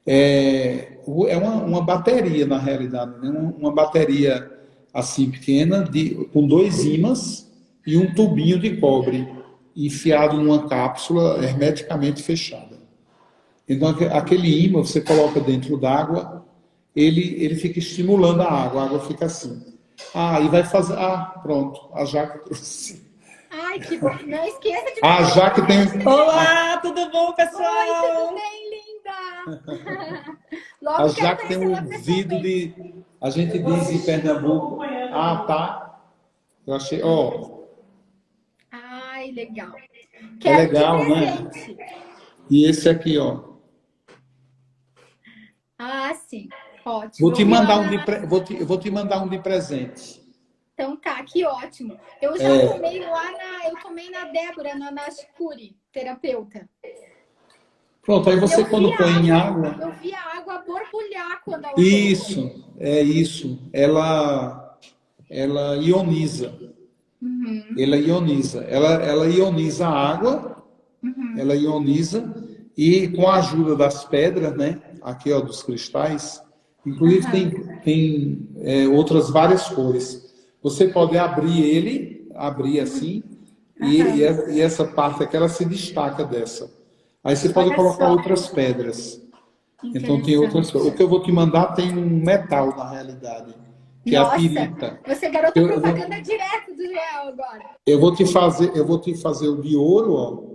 É uma bateria, na realidade, né? Uma bateria assim pequena, com 2 ímãs e um tubinho de cobre enfiado numa cápsula hermeticamente fechada. Então, aquele ímã você coloca dentro d'água, ele fica estimulando a água fica assim. E vai fazer... pronto, a Jaque trouxe Ai, que bom. Não esqueça de A Jaque tem... Olá, tudo bom, Oi, pessoal? tudo bem, linda? A Logo quero Jaque tem conhecer um ela ouvido pessoalmente. de... A gente diz em Pernambuco... Ah, tá. Eu achei... Ó, Ai, legal. é Quero de legal, né? presente. E esse aqui, ó. Ah, sim. Ótimo. Vou Eu te vi lá mandar na... eu vou te mandar um de presente. Então tá, que ótimo. Eu já tomei lá na... Eu tomei na Débora, na Shikuri, terapeuta. Pronto, aí E você quando põe em água... eu vi a água borbulhar quando ela colocou. Isso, é isso. Ela ioniza. Ela ioniza. Ela ioniza a água, ela ioniza, e com a ajuda das pedras, né? Aqui, ó, dos cristais, inclusive tem outras várias cores. Você pode abrir ele, abrir assim, e essa parte aqui, ela se destaca dessa. Aí você pode Olha colocar só. outras pedras. Então tem outras coisas. O que eu vou te mandar tem um metal na realidade, que é a Nossa, pirita. você garota Eu vou, propaganda direto do Joel agora. eu vou te fazer o de ouro, ó.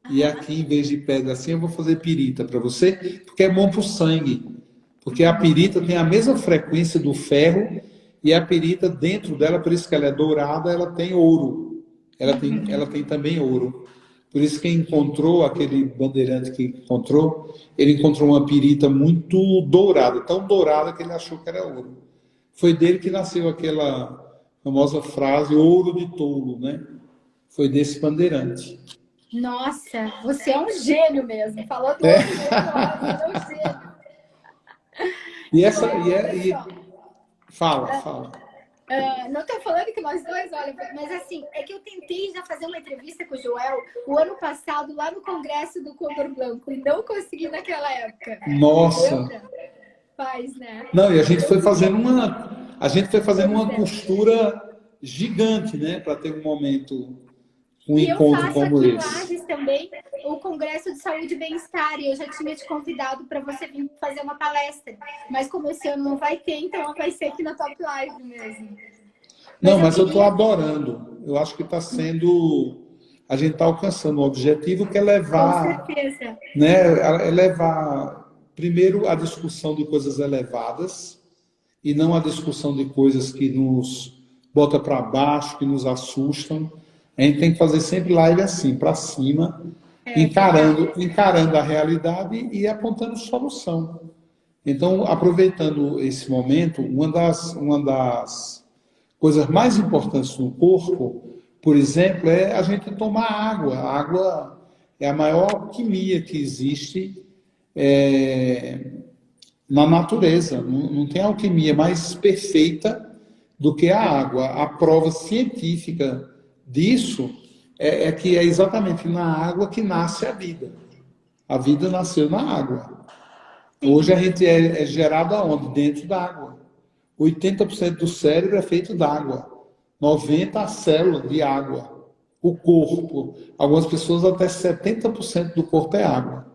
E aqui, em vez de pedra assim, eu vou fazer pirita para você, porque é bom para o sangue. Porque a pirita tem a mesma frequência do ferro, e a pirita, dentro dela, por isso que ela é dourada, ela tem ouro. Ela tem também ouro. Por isso que encontrou, aquele bandeirante que encontrou, ele encontrou uma pirita muito dourada, tão dourada que ele achou que era ouro. Foi dele que nasceu aquela famosa frase, ouro de touro, né? Foi desse bandeirante. Nossa, você é um gênio mesmo. Falou do outro jeito, você é um gênio. E essa. Olha só. Fala. Não estou falando que nós dois, olha, mas assim, é que eu tentei já fazer uma entrevista com o Joel o ano passado, lá no congresso do Condor Blanco, e não consegui naquela época. Nossa! Lembra? Faz, né? Não, e a gente foi fazendo uma costura gigante, né? Para ter um momento, um E eu encontro faço como aqui em esse. Lages também o Congresso de Saúde e Bem-Estar, e eu já tinha te convidado para você vir fazer uma palestra. Mas como esse ano não vai ter, então vai ser aqui na Top Live mesmo. Não, mas eu estou adorando. Eu acho que está sendo... A gente está alcançando o objetivo, que é Com levar... certeza. Né, é levar, primeiro, a discussão de coisas elevadas, e não a discussão de coisas que nos bota para baixo, que nos assustam. A gente tem que fazer sempre live assim, para cima, encarando a realidade e apontando solução. Então, aproveitando esse momento, uma das coisas mais importantes no corpo, por exemplo, é a gente tomar água. A água é a maior alquimia que existe na natureza. Não tem alquimia mais perfeita do que a água. A prova científica disso é que é exatamente na água que nasce a vida. A vida nasceu na água. Hoje a gente é gerado aonde? Dentro da água. 80% do cérebro é feito d'água. 90% a célula de água. O corpo, algumas pessoas até 70% do corpo é água.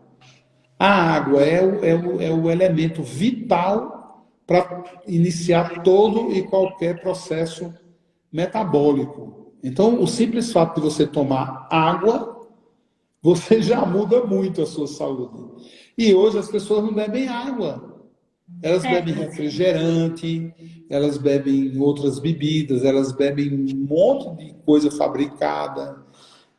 A água é o elemento vital para iniciar todo e qualquer processo metabólico. Então, o simples fato de você tomar água, você já muda muito a sua saúde. E hoje as pessoas não bebem água. Elas bebem refrigerante, elas bebem outras bebidas, elas bebem um monte de coisa fabricada,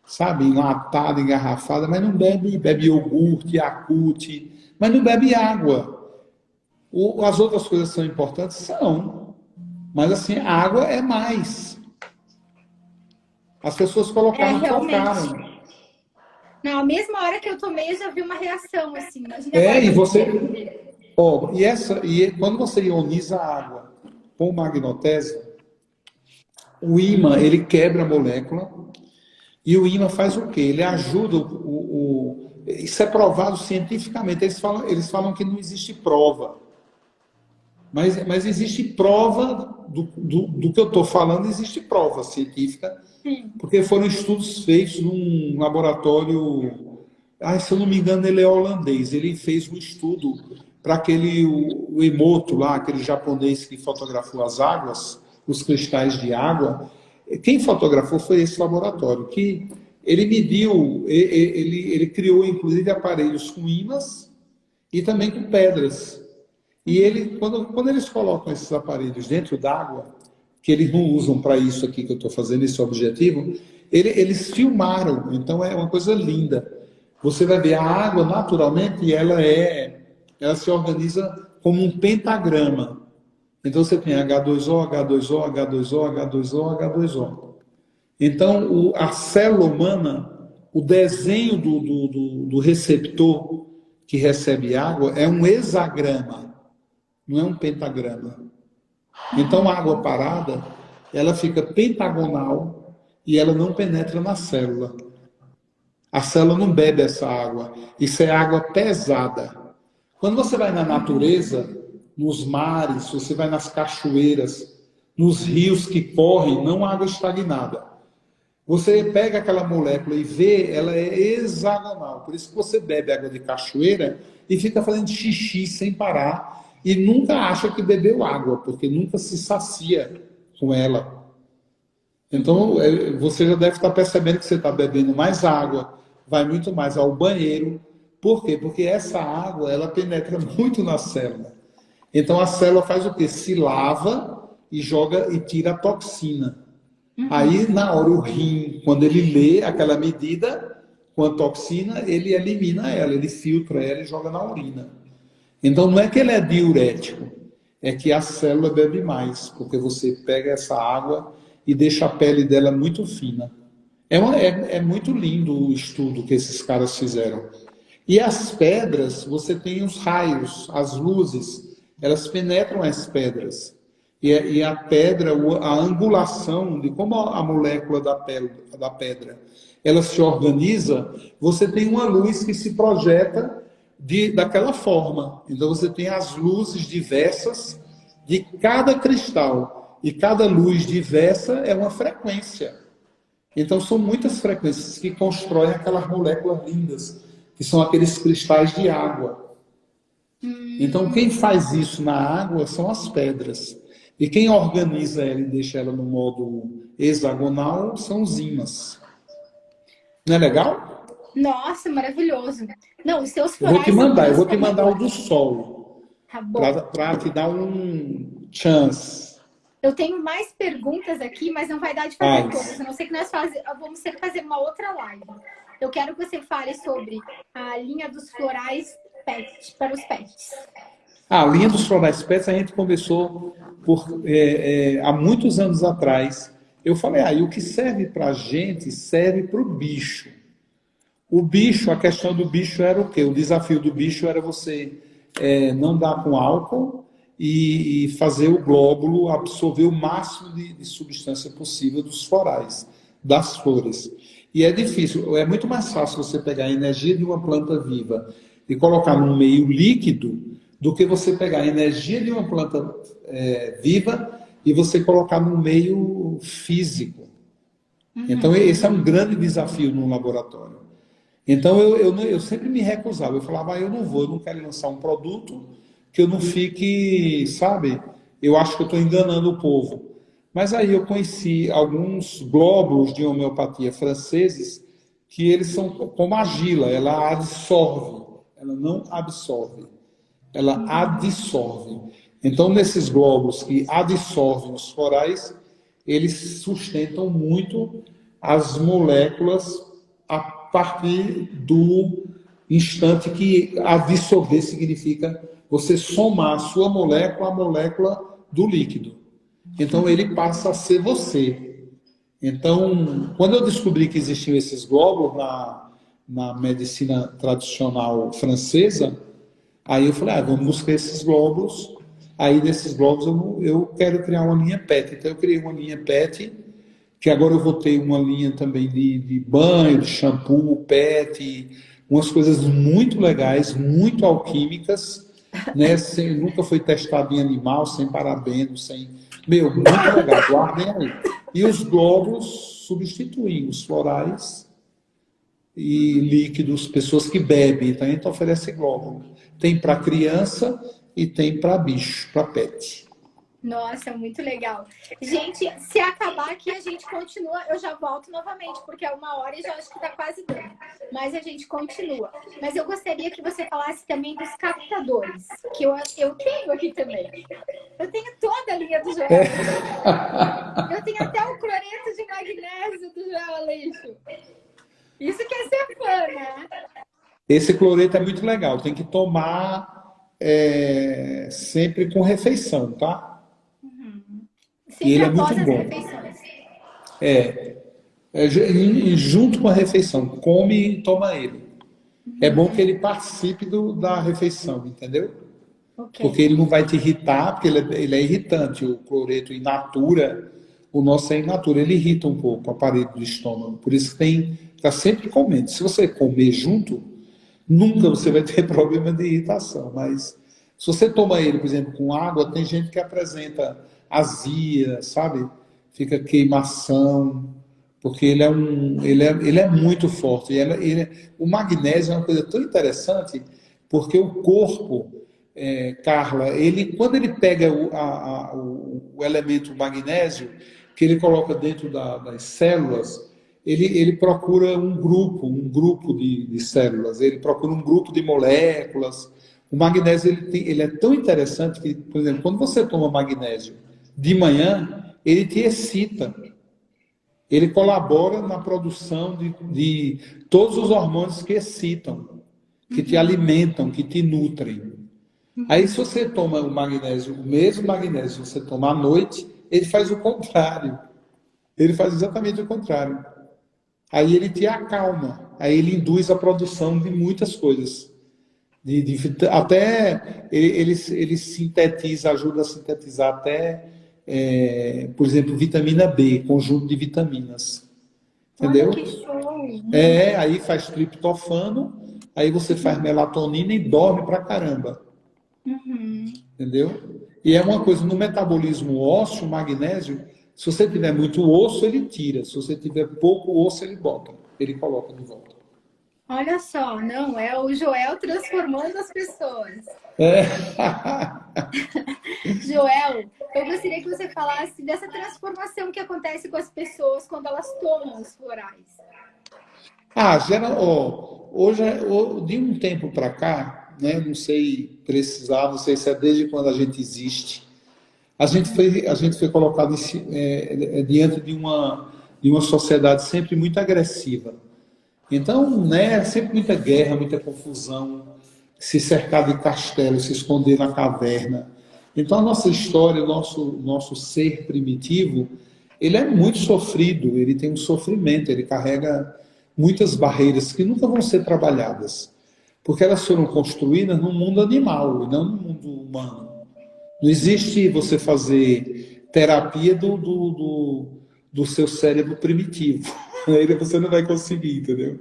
sabe, enlatada, engarrafada, mas não bebe iogurte, Yakult, mas não bebe água. As outras coisas são importantes? São. Mas assim, a água é mais. As pessoas colocaram, trocaram. Na mesma hora que eu tomei, eu já vi uma reação, assim. Imagina E você... quando você ioniza a água com magnetese, o ímã, ele quebra a molécula, e o ímã faz o quê? Ele ajuda isso é provado cientificamente. Eles falam que não existe prova. Mas existe prova do que eu estou falando, existe prova científica, porque foram estudos feitos num laboratório, se eu não me engano, ele é holandês. Ele fez um estudo para o Emoto lá, aquele japonês que fotografou as águas, os cristais de água. Quem fotografou foi esse laboratório, que ele mediu, ele criou inclusive aparelhos com ímãs e também com pedras. E ele, quando eles colocam esses aparelhos dentro d'água, que eles não usam para isso aqui que eu estou fazendo, esse objetivo, eles filmaram, então é uma coisa linda. Você vai ver a água naturalmente, ela se organiza como um pentagrama. Então você tem H2O, H2O, H2O, H2O, H2O. Então a célula humana, o desenho do receptor que recebe água é um hexagrama, não é um pentagrama. Então a água parada, ela fica pentagonal e ela não penetra na célula. A célula não bebe essa água. Isso é água pesada. Quando você vai na natureza, nos mares, você vai nas cachoeiras, nos rios que correm, não água estagnada. Você pega aquela molécula e vê, ela é hexagonal. Por isso que você bebe água de cachoeira e fica fazendo xixi sem parar e nunca acha que bebeu água, porque nunca se sacia com ela. Então, você já deve estar percebendo que você está bebendo mais água, vai muito mais ao banheiro. Por quê? Porque essa água, ela penetra muito na célula. Então, a célula faz o quê? Se lava e joga e tira a toxina. Aí, na hora, o rim, quando ele lê aquela medida com a toxina, ele elimina ela, ele filtra ela e joga na urina. Então, não é que ele é diurético, é que a célula bebe mais, porque você pega essa água e deixa a pele dela muito fina. É muito lindo o estudo que esses caras fizeram. E as pedras, você tem os raios, as luzes, elas penetram as pedras. E a pedra, a angulação de como a molécula da pedra ela se organiza, você tem uma luz que se projeta daquela forma. Então você tem as luzes diversas de cada cristal. E cada luz diversa é uma frequência. Então são muitas frequências que constroem aquelas moléculas lindas, que são aqueles cristais de água. Então quem faz isso na água são as pedras. E quem organiza ela e deixa ela no modo hexagonal são os ímãs. Não é legal? Nossa, maravilhoso. Não, os seus Eu vou te mandar, eu vou te mandar o do transformadores. Sol, Tá bom. para te dar um chance. Eu tenho mais perguntas aqui, mas não vai dar de fazer Faz. todas. A não ser que nós vamos ter que fazer uma outra live. Eu quero que você fale sobre a linha dos florais pet, para os pets. A linha dos florais pets a gente começou há muitos anos atrás. Eu falei, e o que serve para a gente serve para o bicho. O bicho, a questão do bicho era o quê? O desafio do bicho era você não dar com álcool e fazer o glóbulo absorver o máximo de substância possível dos florais, das flores. E é difícil, é muito mais fácil você pegar a energia de uma planta viva e colocar num meio líquido do que você pegar a energia de uma planta viva e você colocar num meio físico. Então, esse é um grande desafio no laboratório. Então, eu sempre me recusava. Eu falava, eu não quero lançar um produto que eu não fique, sabe? Eu acho que eu estou enganando o povo. Mas aí eu conheci alguns glóbulos de homeopatia franceses que eles são como argila, ela absorve, ela não absorve, ela adsorve. Então, nesses glóbulos que adsorvem os florais, eles sustentam muito as moléculas a partir do instante que absorver significa você somar a sua molécula à molécula do líquido. Então, ele passa a ser você. Então, quando eu descobri que existiam esses glóbulos na medicina tradicional francesa, aí eu falei, vamos buscar esses glóbulos. Aí, desses glóbulos, eu quero criar uma linha PET. Então, eu criei uma linha PET, que agora eu vou ter uma linha também de banho, de shampoo, PET, umas coisas muito legais, muito alquímicas, né? Nunca foi testado em animal, sem parabenos, muito legal, guardem aí. E os glóbulos substituem os florais e líquidos, pessoas que bebem. Então, a gente oferece glóbulo. Tem para criança e tem para bicho, para pet. Nossa, muito legal. Gente, se acabar aqui, a gente continua. Eu já volto novamente, porque é 1 hora e já acho que tá quase dando. Mas a gente continua. Mas eu gostaria que você falasse também dos captadores, que eu tenho aqui também. Eu tenho toda a linha do Joel. Eu tenho até o cloreto de magnésio do Joel Aleixo. Isso que é ser fã, né? Esse cloreto é muito legal, tem que tomar sempre com refeição, tá? E Sempre ele é após muito as bom. refeições. Junto com a refeição, come e toma ele. É bom que ele participe da refeição, entendeu? Ok. Porque ele não vai te irritar, porque ele é irritante. O cloreto in natura, o nosso é in natura, ele irrita um pouco a parede do estômago. Por isso que tem que estar sempre comendo. Se você comer junto, nunca você vai ter problema de irritação. Mas se você toma ele, por exemplo, com água, tem gente que apresenta azia, sabe? Fica queimação, porque ele é muito forte. O magnésio é uma coisa tão interessante, porque o corpo, Carla, quando ele pega o elemento magnésio, que ele coloca dentro das células, ele procura um grupo de células, ele procura um grupo de moléculas. O magnésio ele é tão interessante que, por exemplo, quando você toma magnésio de manhã, ele te excita. Ele colabora na produção de todos os hormônios que excitam, que te alimentam, que te nutrem. Aí, se você toma o magnésio, o mesmo magnésio, você toma à noite, ele faz o contrário. Ele faz exatamente o contrário. Aí ele te acalma. Aí ele induz a produção de muitas coisas. Até ele sintetiza, ajuda a sintetizar até, por exemplo, vitamina B, conjunto de vitaminas. Entendeu? Olha que show! Aí faz triptofano, aí você faz melatonina e dorme pra caramba. Entendeu? E é uma coisa, no metabolismo ósseo, o magnésio, se você tiver muito osso, ele tira. Se você tiver pouco osso, ele coloca de volta. Olha só, não, é o Joel transformando as pessoas. Joel, eu gostaria que você falasse dessa transformação que acontece com as pessoas quando elas tomam os florais. Hoje, de um tempo para cá, né, não sei precisar, não sei se é desde quando a gente existe, a gente foi colocado diante de uma sociedade sempre muito agressiva. Então, né, sempre muita guerra, muita confusão, se cercar de castelo, se esconder na caverna. Então, a nossa história, o nosso ser primitivo, ele é muito sofrido, ele tem um sofrimento, ele carrega muitas barreiras que nunca vão ser trabalhadas, porque elas foram construídas no mundo animal e não no mundo humano. Não existe você fazer terapia do seu cérebro primitivo. Ele você não vai conseguir, entendeu?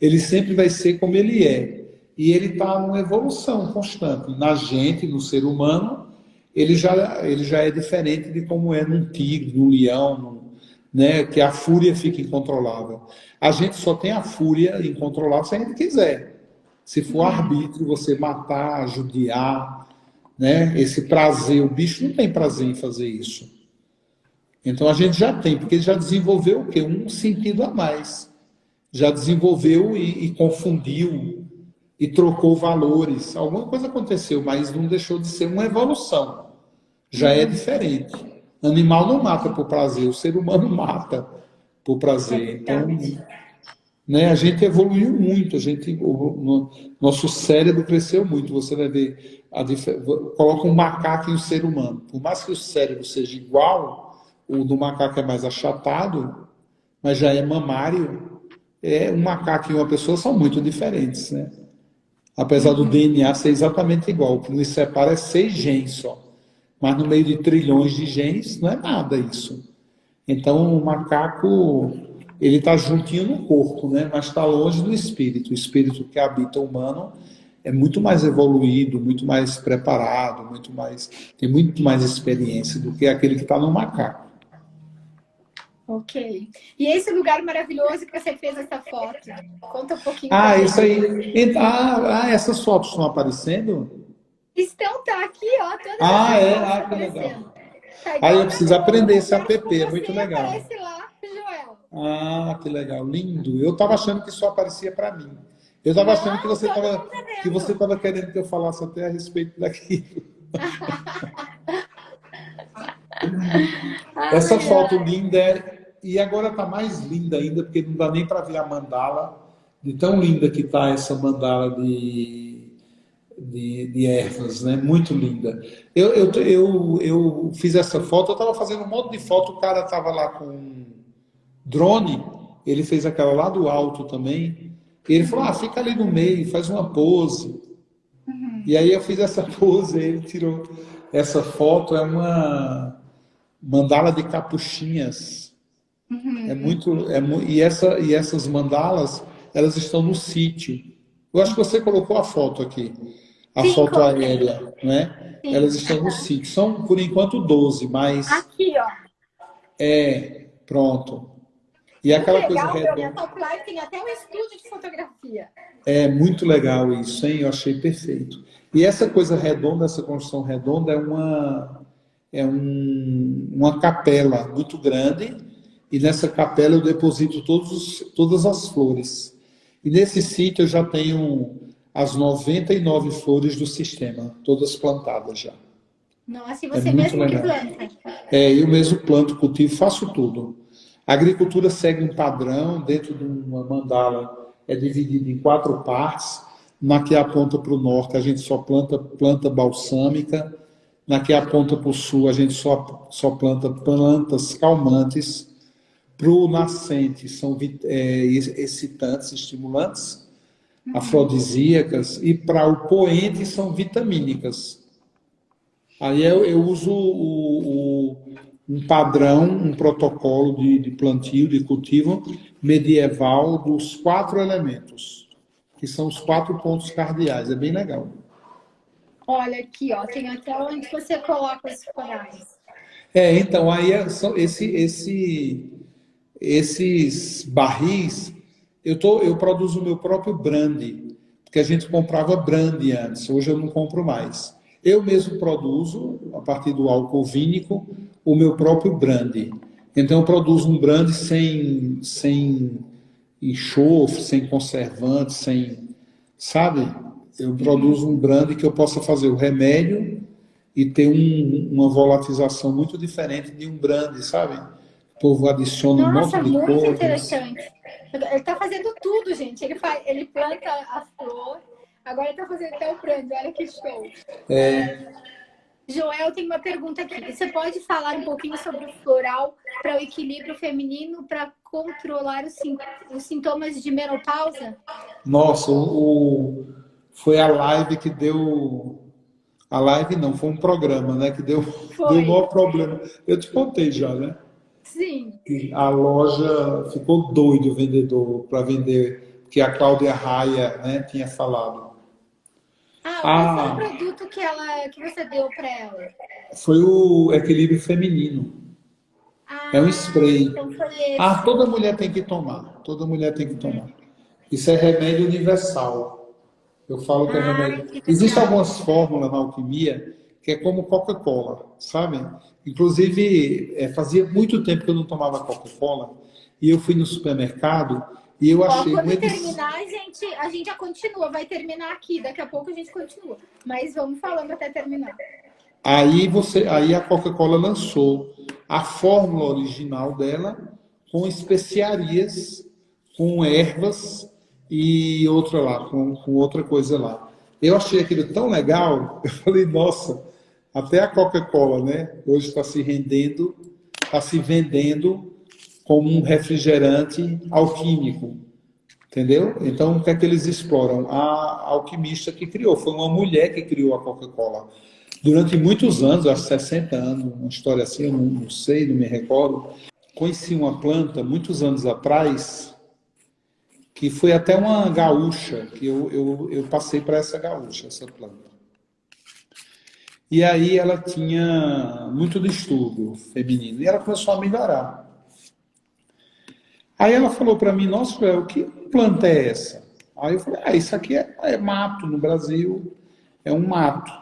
Ele sempre vai ser como ele é. E ele está numa evolução constante. Na gente, no ser humano, ele já é diferente de como é num tigre, num leão, né? Que a fúria fica incontrolável. A gente só tem a fúria incontrolável se a gente quiser. Se for arbítrio, você matar, judiar, né? Esse prazer, o bicho não tem prazer em fazer isso. Então a gente já tem, porque ele já desenvolveu o quê? Um sentido a mais. Já desenvolveu e confundiu e trocou valores. Alguma coisa aconteceu, mas não deixou de ser uma evolução. Já é diferente. Animal não mata por prazer, o ser humano mata por prazer. Então, né, a gente evoluiu muito, nosso cérebro cresceu muito. Você vai ver, coloca um macaco e um ser humano. Por mais que o cérebro seja igual, o do macaco é mais achatado, mas já é mamário. Um macaco e uma pessoa são muito diferentes, né? Apesar do DNA ser exatamente igual, o que nos separa é 6 genes só. Mas no meio de trilhões de genes, não é nada isso. Então, o macaco, ele está juntinho no corpo, né? Mas está longe do espírito. O espírito que habita o humano é muito mais evoluído, muito mais preparado, tem muito mais experiência do que aquele que está no macaco. Ok. E esse lugar maravilhoso que você fez essa foto? Conta um pouquinho. Isso aí. Essas fotos estão aparecendo? Estão, tá aqui, ó. Todas Que legal. Tá igual Aí eu meu preciso aprender esse converso app, com é você, muito legal. aparece lá, Joel. Ah, que legal, lindo. Eu estava achando que só aparecia para mim. Eu estava achando Não, todo mundo tá que você vendo. estava querendo que eu falasse até a respeito daquilo. Essa Ai, foto ai. linda e agora está mais linda ainda, porque não dá nem para ver a mandala, de tão linda que está essa mandala de ervas, né? Muito linda. Eu fiz essa foto, eu estava fazendo um monte de foto, o cara estava lá com um drone, ele fez aquela lá do alto também, e ele falou, fica ali no meio, faz uma pose. E aí eu fiz essa pose, ele tirou essa foto, é uma mandala de capuchinhas. E essas mandalas, elas estão no sítio. Eu acho que você colocou a foto aqui, a Sim, foto coloquei. aérea, né? Elas Sim. estão no sítio. São, por enquanto, 12, mas Aqui, ó. pronto. E Muito aquela coisa legal, meu. Minha redonda. top live tem até um estúdio de fotografia. É muito legal isso, hein? Eu achei perfeito. E essa coisa redonda, essa construção redonda, uma capela muito grande, e nessa capela eu deposito todas as flores. E nesse sítio eu já tenho as 99 flores do sistema, todas plantadas já. Nossa, e É você muito mesmo que legal. planta. Eu mesmo planto, cultivo, faço tudo. A agricultura segue um padrão, dentro de uma mandala é dividida em 4 partes. Na que aponta para o norte, a gente só planta planta balsâmica. Na que aponta para o sul, a gente só planta plantas calmantes. Para o nascente, são excitantes, estimulantes, afrodisíacas. E para o poente, são vitamínicas. Aí eu uso um padrão, um protocolo de plantio, de cultivo medieval dos 4 elementos, que são os 4 pontos cardeais. É bem legal. Olha aqui, ó. Tem até onde você coloca os corais. Então, aí esses barris, eu produzo o meu próprio brand, porque a gente comprava brand antes, hoje eu não compro mais. Eu mesmo produzo, a partir do álcool vínico, o meu próprio brand. Então, eu produzo um brand sem enxofre, sem conservante, sabe? Eu produzo um brand que eu possa fazer o remédio e ter uma volatização muito diferente de um brand, sabe? O povo adiciona um monte Nossa, de muito coisas. interessante. Ele tá fazendo tudo, gente. Ele planta a flor, agora ele tá fazendo até o brand. Olha que show. Joel, tem uma pergunta aqui. Você pode falar um pouquinho sobre o floral para o equilíbrio feminino para controlar os sintomas de menopausa? Nossa, foi a live que deu. A live não, foi um programa, né? Que deu o Foi. maior problema. Eu te contei já, né? Sim. Que a loja ficou doido, o vendedor, para vender, que a Cláudia Raia, né, tinha falado. Qual foi o Ah, produto que você deu para ela? foi o equilíbrio feminino. É um spray. Então foi esse. Toda mulher tem que tomar. Toda mulher tem que tomar. Isso é remédio universal. Eu falo que é remédio. Que Existem legal. algumas fórmulas na alquimia que é como Coca-Cola, sabe? Inclusive, fazia muito tempo que eu não tomava Coca-Cola e eu fui no supermercado e eu achei uma Quando edição. terminar, a gente já continua. Vai terminar aqui. Daqui a pouco a gente continua. Mas vamos falando até terminar. Aí a Coca-Cola lançou a fórmula original dela com especiarias, com ervas e outra lá, com outra coisa lá. Eu achei aquilo tão legal, eu falei, nossa, até a Coca-Cola, né? Hoje está se rendendo, está se vendendo como um refrigerante alquímico, entendeu? Então, o que é que eles exploram? A alquimista que criou, foi uma mulher que criou a Coca-Cola. Durante muitos anos, acho 60 anos, uma história assim, eu não sei, não me recordo. Conheci uma planta, muitos anos atrás, que foi até uma gaúcha, que eu passei para essa gaúcha, essa planta. E aí ela tinha muito distúrbio feminino, e ela começou a melhorar. Aí ela falou para mim, nossa, Joel, que planta é essa? Aí eu falei, isso aqui é mato no Brasil, é um mato.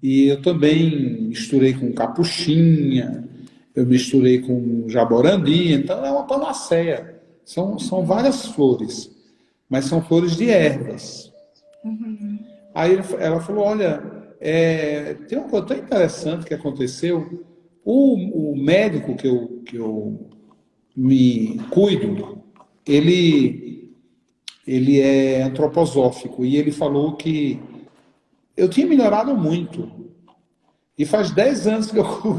E eu também misturei com capuchinha, eu misturei com jaborandi, então é uma panaceia. São várias flores, mas são flores de ervas. Aí ela falou, olha, tem uma coisa tão interessante que aconteceu. O médico que eu me cuido, ele é antroposófico e ele falou que eu tinha melhorado muito. E faz 10 anos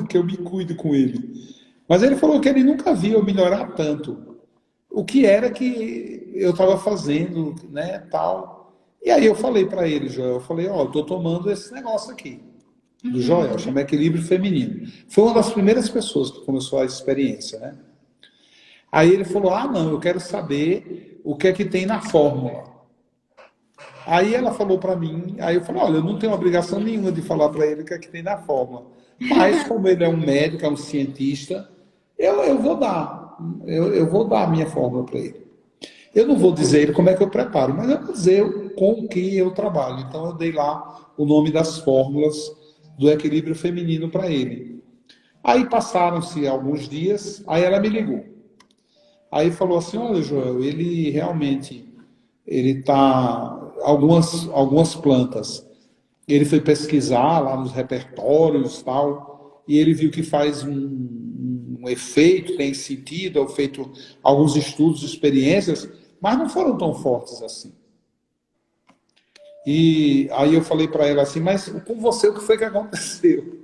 que eu me cuido com ele. Mas ele falou que ele nunca viu eu melhorar tanto. O que era que eu estava fazendo, né, tal. E aí eu falei para ele, Joel, eu falei, ó, eu estou tomando esse negócio aqui, do Joel, chama Equilíbrio Feminino. Foi uma das primeiras pessoas que começou a experiência, né? Aí ele falou, ah, não, eu quero saber o que é que tem na fórmula. Aí ela falou para mim, aí eu falei, olha, eu não tenho obrigação nenhuma de falar para ele o que é que tem na fórmula. Mas como ele é um médico, é um cientista, eu vou dar. Eu vou dar a minha fórmula para ele. Eu não vou dizer ele como é que eu preparo, mas eu vou dizer com o que eu trabalho. Então eu dei lá o nome das fórmulas do equilíbrio feminino para ele. Aí passaram-se alguns dias, aí ela me ligou. Aí falou assim, olha, Joel, ele realmente, ele está... Algumas plantas. Ele foi pesquisar lá nos repertórios e tal, e ele viu que faz um efeito, tem sentido, é feito alguns estudos, experiências, mas não foram tão fortes assim. E aí eu falei para ela assim, mas com você o que foi que aconteceu?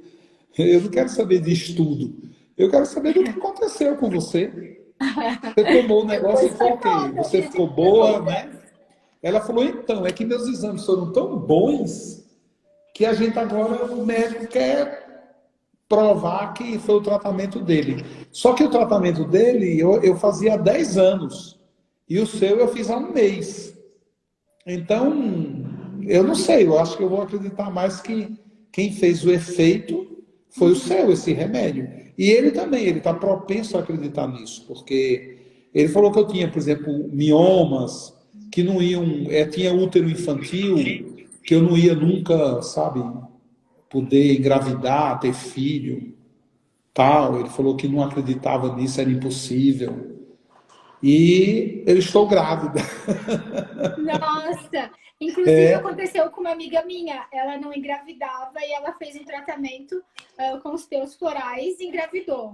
Eu não quero saber de estudo, eu quero saber do que aconteceu com você. Você tomou o negócio e foi o quê? Você ficou boa, né? Ela falou, então, é que meus exames foram tão bons que a gente agora, o médico quer provar que foi o tratamento dele. Só que o tratamento dele eu fazia há 10 anos e o seu eu fiz há um mês. Então, eu não sei, eu acho que eu vou acreditar mais que quem fez o efeito foi o seu, esse remédio. E ele também, ele está propenso a acreditar nisso, porque ele falou que eu tinha, por exemplo, miomas, que não iam, tinha útero infantil, que eu não ia nunca, sabe, poder engravidar, ter filho, tal. Ele falou que não acreditava nisso, era impossível. E eu estou grávida. Nossa! Inclusive aconteceu com uma amiga minha, ela não engravidava e ela fez um tratamento com os teus florais e engravidou.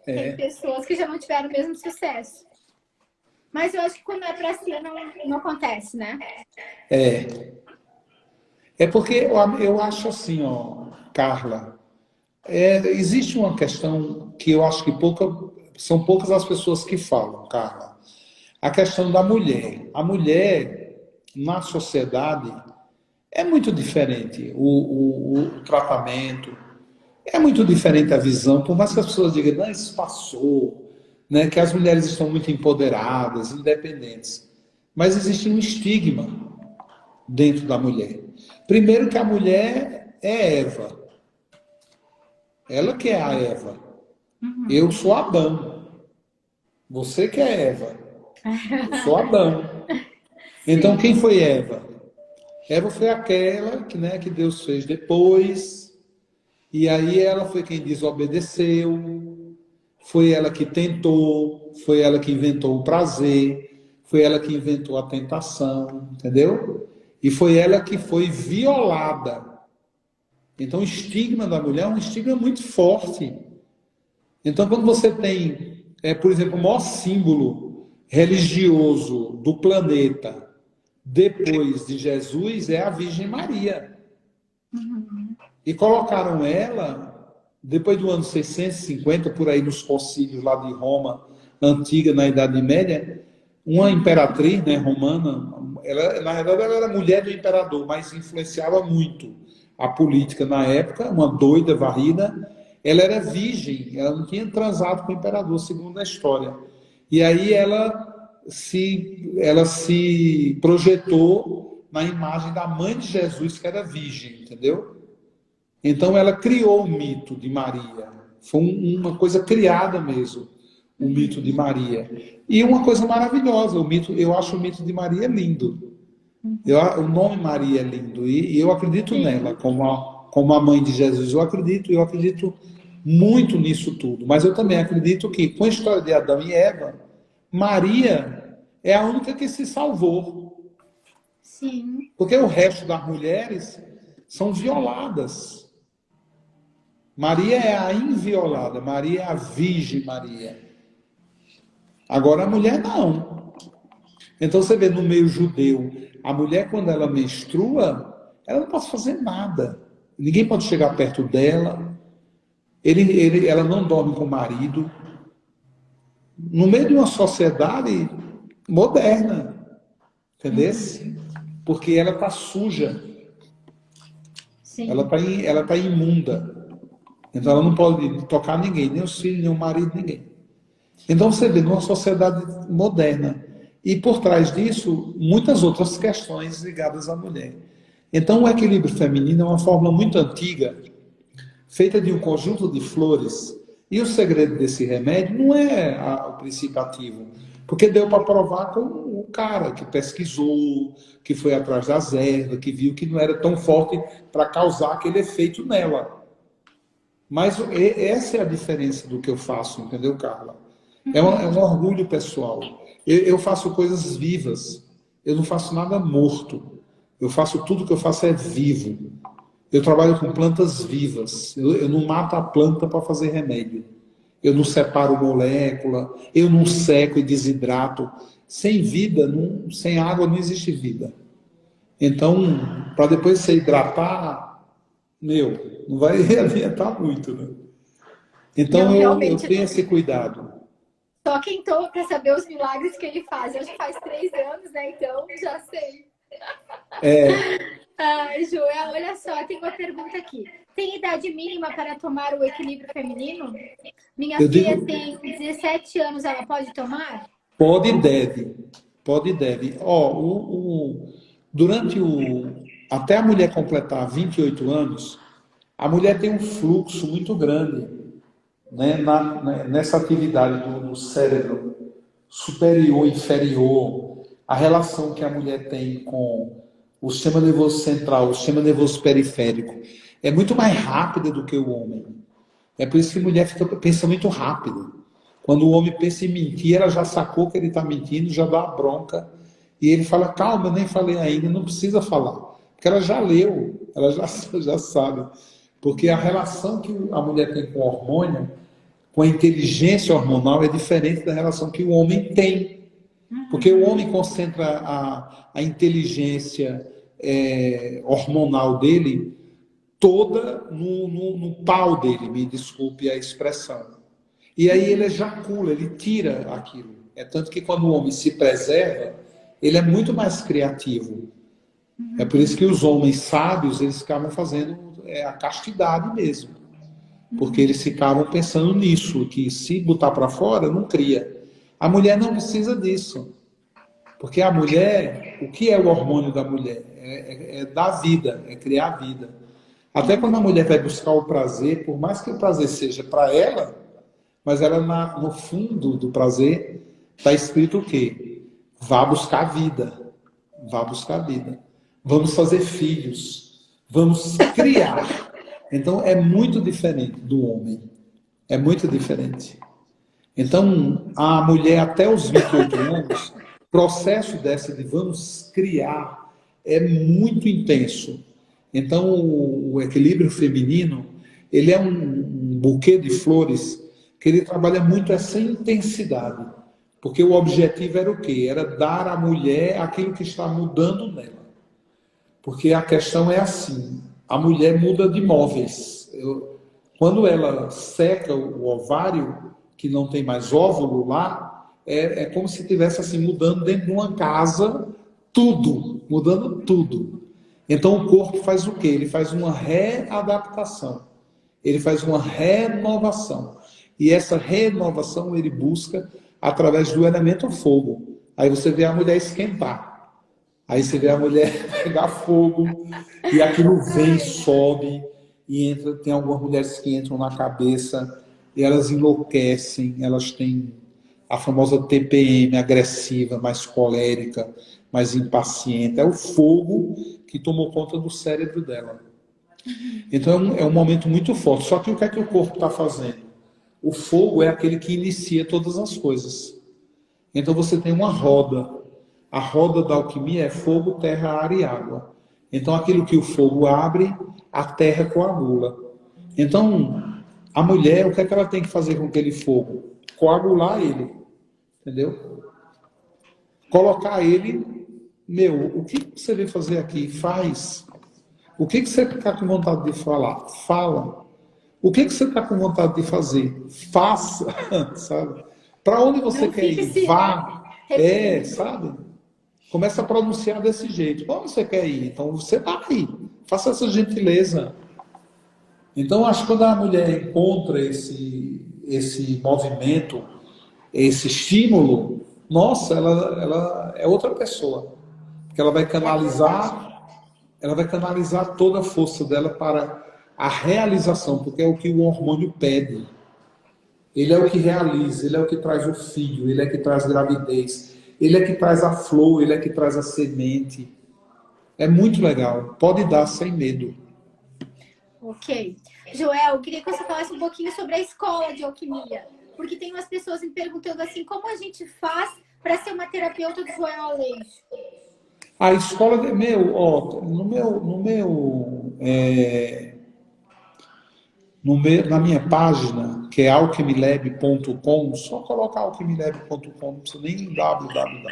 Tem pessoas que já não tiveram o mesmo sucesso. Mas eu acho que quando é pra si não acontece, né? É porque eu acho assim, ó, Carla, existe uma questão que eu acho que são poucas as pessoas que falam, Carla. A questão da mulher. A mulher, na sociedade, é muito diferente. O tratamento é muito diferente a visão, por mais que as pessoas digam, não, isso passou. Né, que as mulheres estão muito empoderadas, independentes. Mas existe um estigma dentro da mulher. Primeiro que a mulher é Eva. Ela que é a Eva. Eu sou Adão. Você que é Eva. Eu sou Adão. Então quem foi Eva? Eva foi aquela que Deus fez depois. E aí ela foi quem desobedeceu. Foi ela que tentou, foi ela que inventou o prazer, foi ela que inventou a tentação, entendeu? E foi ela que foi violada. Então o estigma da mulher é um estigma muito forte. Então quando você tem, por exemplo, o maior símbolo religioso do planeta depois de Jesus é a Virgem Maria. E colocaram ela... Depois do ano 650, por aí nos concílios lá de Roma, antiga, na Idade Média, uma imperatriz, né, romana, na verdade ela era mulher do imperador, mas influenciava muito a política na época, uma doida varrida. Ela era virgem, ela não tinha transado com o imperador, segundo a história. E aí ela se projetou na imagem da mãe de Jesus, que era virgem, entendeu? Então ela criou o mito de Maria. Foi uma coisa criada mesmo, o mito de Maria. E uma coisa maravilhosa, eu acho o mito de Maria lindo. O nome Maria é lindo. E eu acredito nela como como a mãe de Jesus. Eu acredito muito nisso tudo. Mas eu também acredito que, com a história de Adão e Eva, Maria é a única que se salvou. Sim. Porque o resto das mulheres são violadas. Maria é a inviolada, Maria é a Virgem Maria. Agora a mulher não. Então você vê no meio judeu, a mulher quando ela menstrua, ela não pode fazer nada. Ninguém pode chegar perto dela. Ela não dorme com o marido. No meio de uma sociedade moderna, entendeu? Porque ela está suja. Sim. Ela tá imunda. Então ela não pode tocar ninguém, nem os filhos, nem o marido, ninguém. Então você vê numa sociedade moderna. E por trás disso, muitas outras questões ligadas à mulher. Então o equilíbrio feminino é uma fórmula muito antiga, feita de um conjunto de flores. E o segredo desse remédio não é o princípio ativo. Porque deu para provar com o cara que pesquisou, que foi atrás das ervas, que viu que não era tão forte para causar aquele efeito nela. Mas essa é a diferença do que eu faço, entendeu, Carla? É um orgulho pessoal. Eu faço coisas vivas. Eu não faço nada morto. Eu faço tudo que eu faço é vivo. Eu trabalho com plantas vivas. Eu não mato a planta para fazer remédio. Eu não separo molécula. Eu não seco e desidrato. Sem vida, sem água não existe vida. Então, para depois você hidratar, não vai adiantar muito, né? Então, eu tenho esse cuidado. Só quem toma para saber os milagres que ele faz. Eu já faz 3 anos, né? Então, já sei. Ai, Joel, olha só, tem uma pergunta aqui. Tem idade mínima para tomar o equilíbrio feminino? Minha filha tem 17 anos, ela pode tomar? Pode e deve. Pode e deve. Até a mulher completar 28 anos, a mulher tem um fluxo muito grande, né, nessa atividade do cérebro superior e inferior, a relação que a mulher tem com o sistema nervoso central, o sistema nervoso periférico, é muito mais rápida do que o homem. É por isso que a mulher pensa muito rápido. Quando o homem pensa em mentir, ela já sacou que ele está mentindo, já dá a bronca. E ele fala, calma, eu nem falei ainda, não precisa falar. Porque ela já leu, ela já sabe. Porque a relação que a mulher tem com o hormônio, com a inteligência hormonal, é diferente da relação que o homem tem. Porque o homem concentra a inteligência hormonal dele toda no pau dele, me desculpe a expressão. E aí ele ejacula, ele tira aquilo. É tanto que quando o homem se preserva, ele é muito mais criativo. É por isso que os homens sábios, eles ficavam fazendo a castidade mesmo. Porque eles ficavam pensando nisso, que se botar para fora, não cria. A mulher não precisa disso. Porque a mulher, o que é o hormônio da mulher? É dar vida, é criar vida. Até quando a mulher vai buscar o prazer, por mais que o prazer seja para ela, mas ela no fundo do prazer está escrito o quê? Vá buscar vida. Vá buscar vida. Vamos fazer filhos. Vamos criar. Então é muito diferente do homem. É muito diferente. Então, a mulher até os 28 anos, o processo dessa de vamos criar é muito intenso. Então, o equilíbrio feminino, ele é um buquê de flores que ele trabalha muito essa intensidade. Porque o objetivo era o quê? Era dar à mulher aquilo que está mudando nela. Porque a questão é assim, a mulher muda de móveis. Quando ela seca o ovário, que não tem mais óvulo lá, é como se estivesse assim, mudando dentro de uma casa, tudo, mudando tudo. Então o corpo faz o quê? Ele faz uma readaptação, ele faz uma renovação. E essa renovação ele busca através do elemento fogo. Aí você vê a mulher esquentar, aí você vê a mulher pegar fogo, e aquilo vem, sobe, e entra. Tem algumas mulheres que entram na cabeça, e elas enlouquecem, elas têm a famosa TPM agressiva, mais colérica, mais impaciente. É o fogo que tomou conta do cérebro dela. Então é um momento muito forte. Só que o que é que o corpo está fazendo? O fogo é aquele que inicia todas as coisas. Então você tem uma roda. A roda da alquimia é fogo, terra, ar e água. Então aquilo que o fogo abre, a terra coagula. Então a mulher, o que é que ela tem que fazer com aquele fogo? Coagular ele, entendeu? Colocar ele, o que você veio fazer aqui? Faz. O que você está com vontade de falar? Fala. O que você está com vontade de fazer? Faça, sabe? Para onde você Não quer ir? fique se Vá. repetindo. Sabe? Começa a pronunciar desse jeito. Para onde você quer ir? Então você vai. Faça essa gentileza. Então, acho que quando a mulher encontra esse movimento, esse estímulo, nossa, ela é outra pessoa. Porque ela vai canalizar toda a força dela para a realização, porque é o que o hormônio pede. Ele é o que realiza, ele é o que traz o filho, ele é que traz gravidez, ele é que traz a flor, ele é que traz a semente. É muito legal. Pode dar sem medo. Ok. Joel, eu queria que você falasse um pouquinho sobre a escola de alquimia. Porque tem umas pessoas me perguntando assim, como a gente faz para ser uma terapeuta do Joel Aleixo? A escola de na minha página, que é alchemylab.com, só colocar alchemylab.com, não precisa nem www.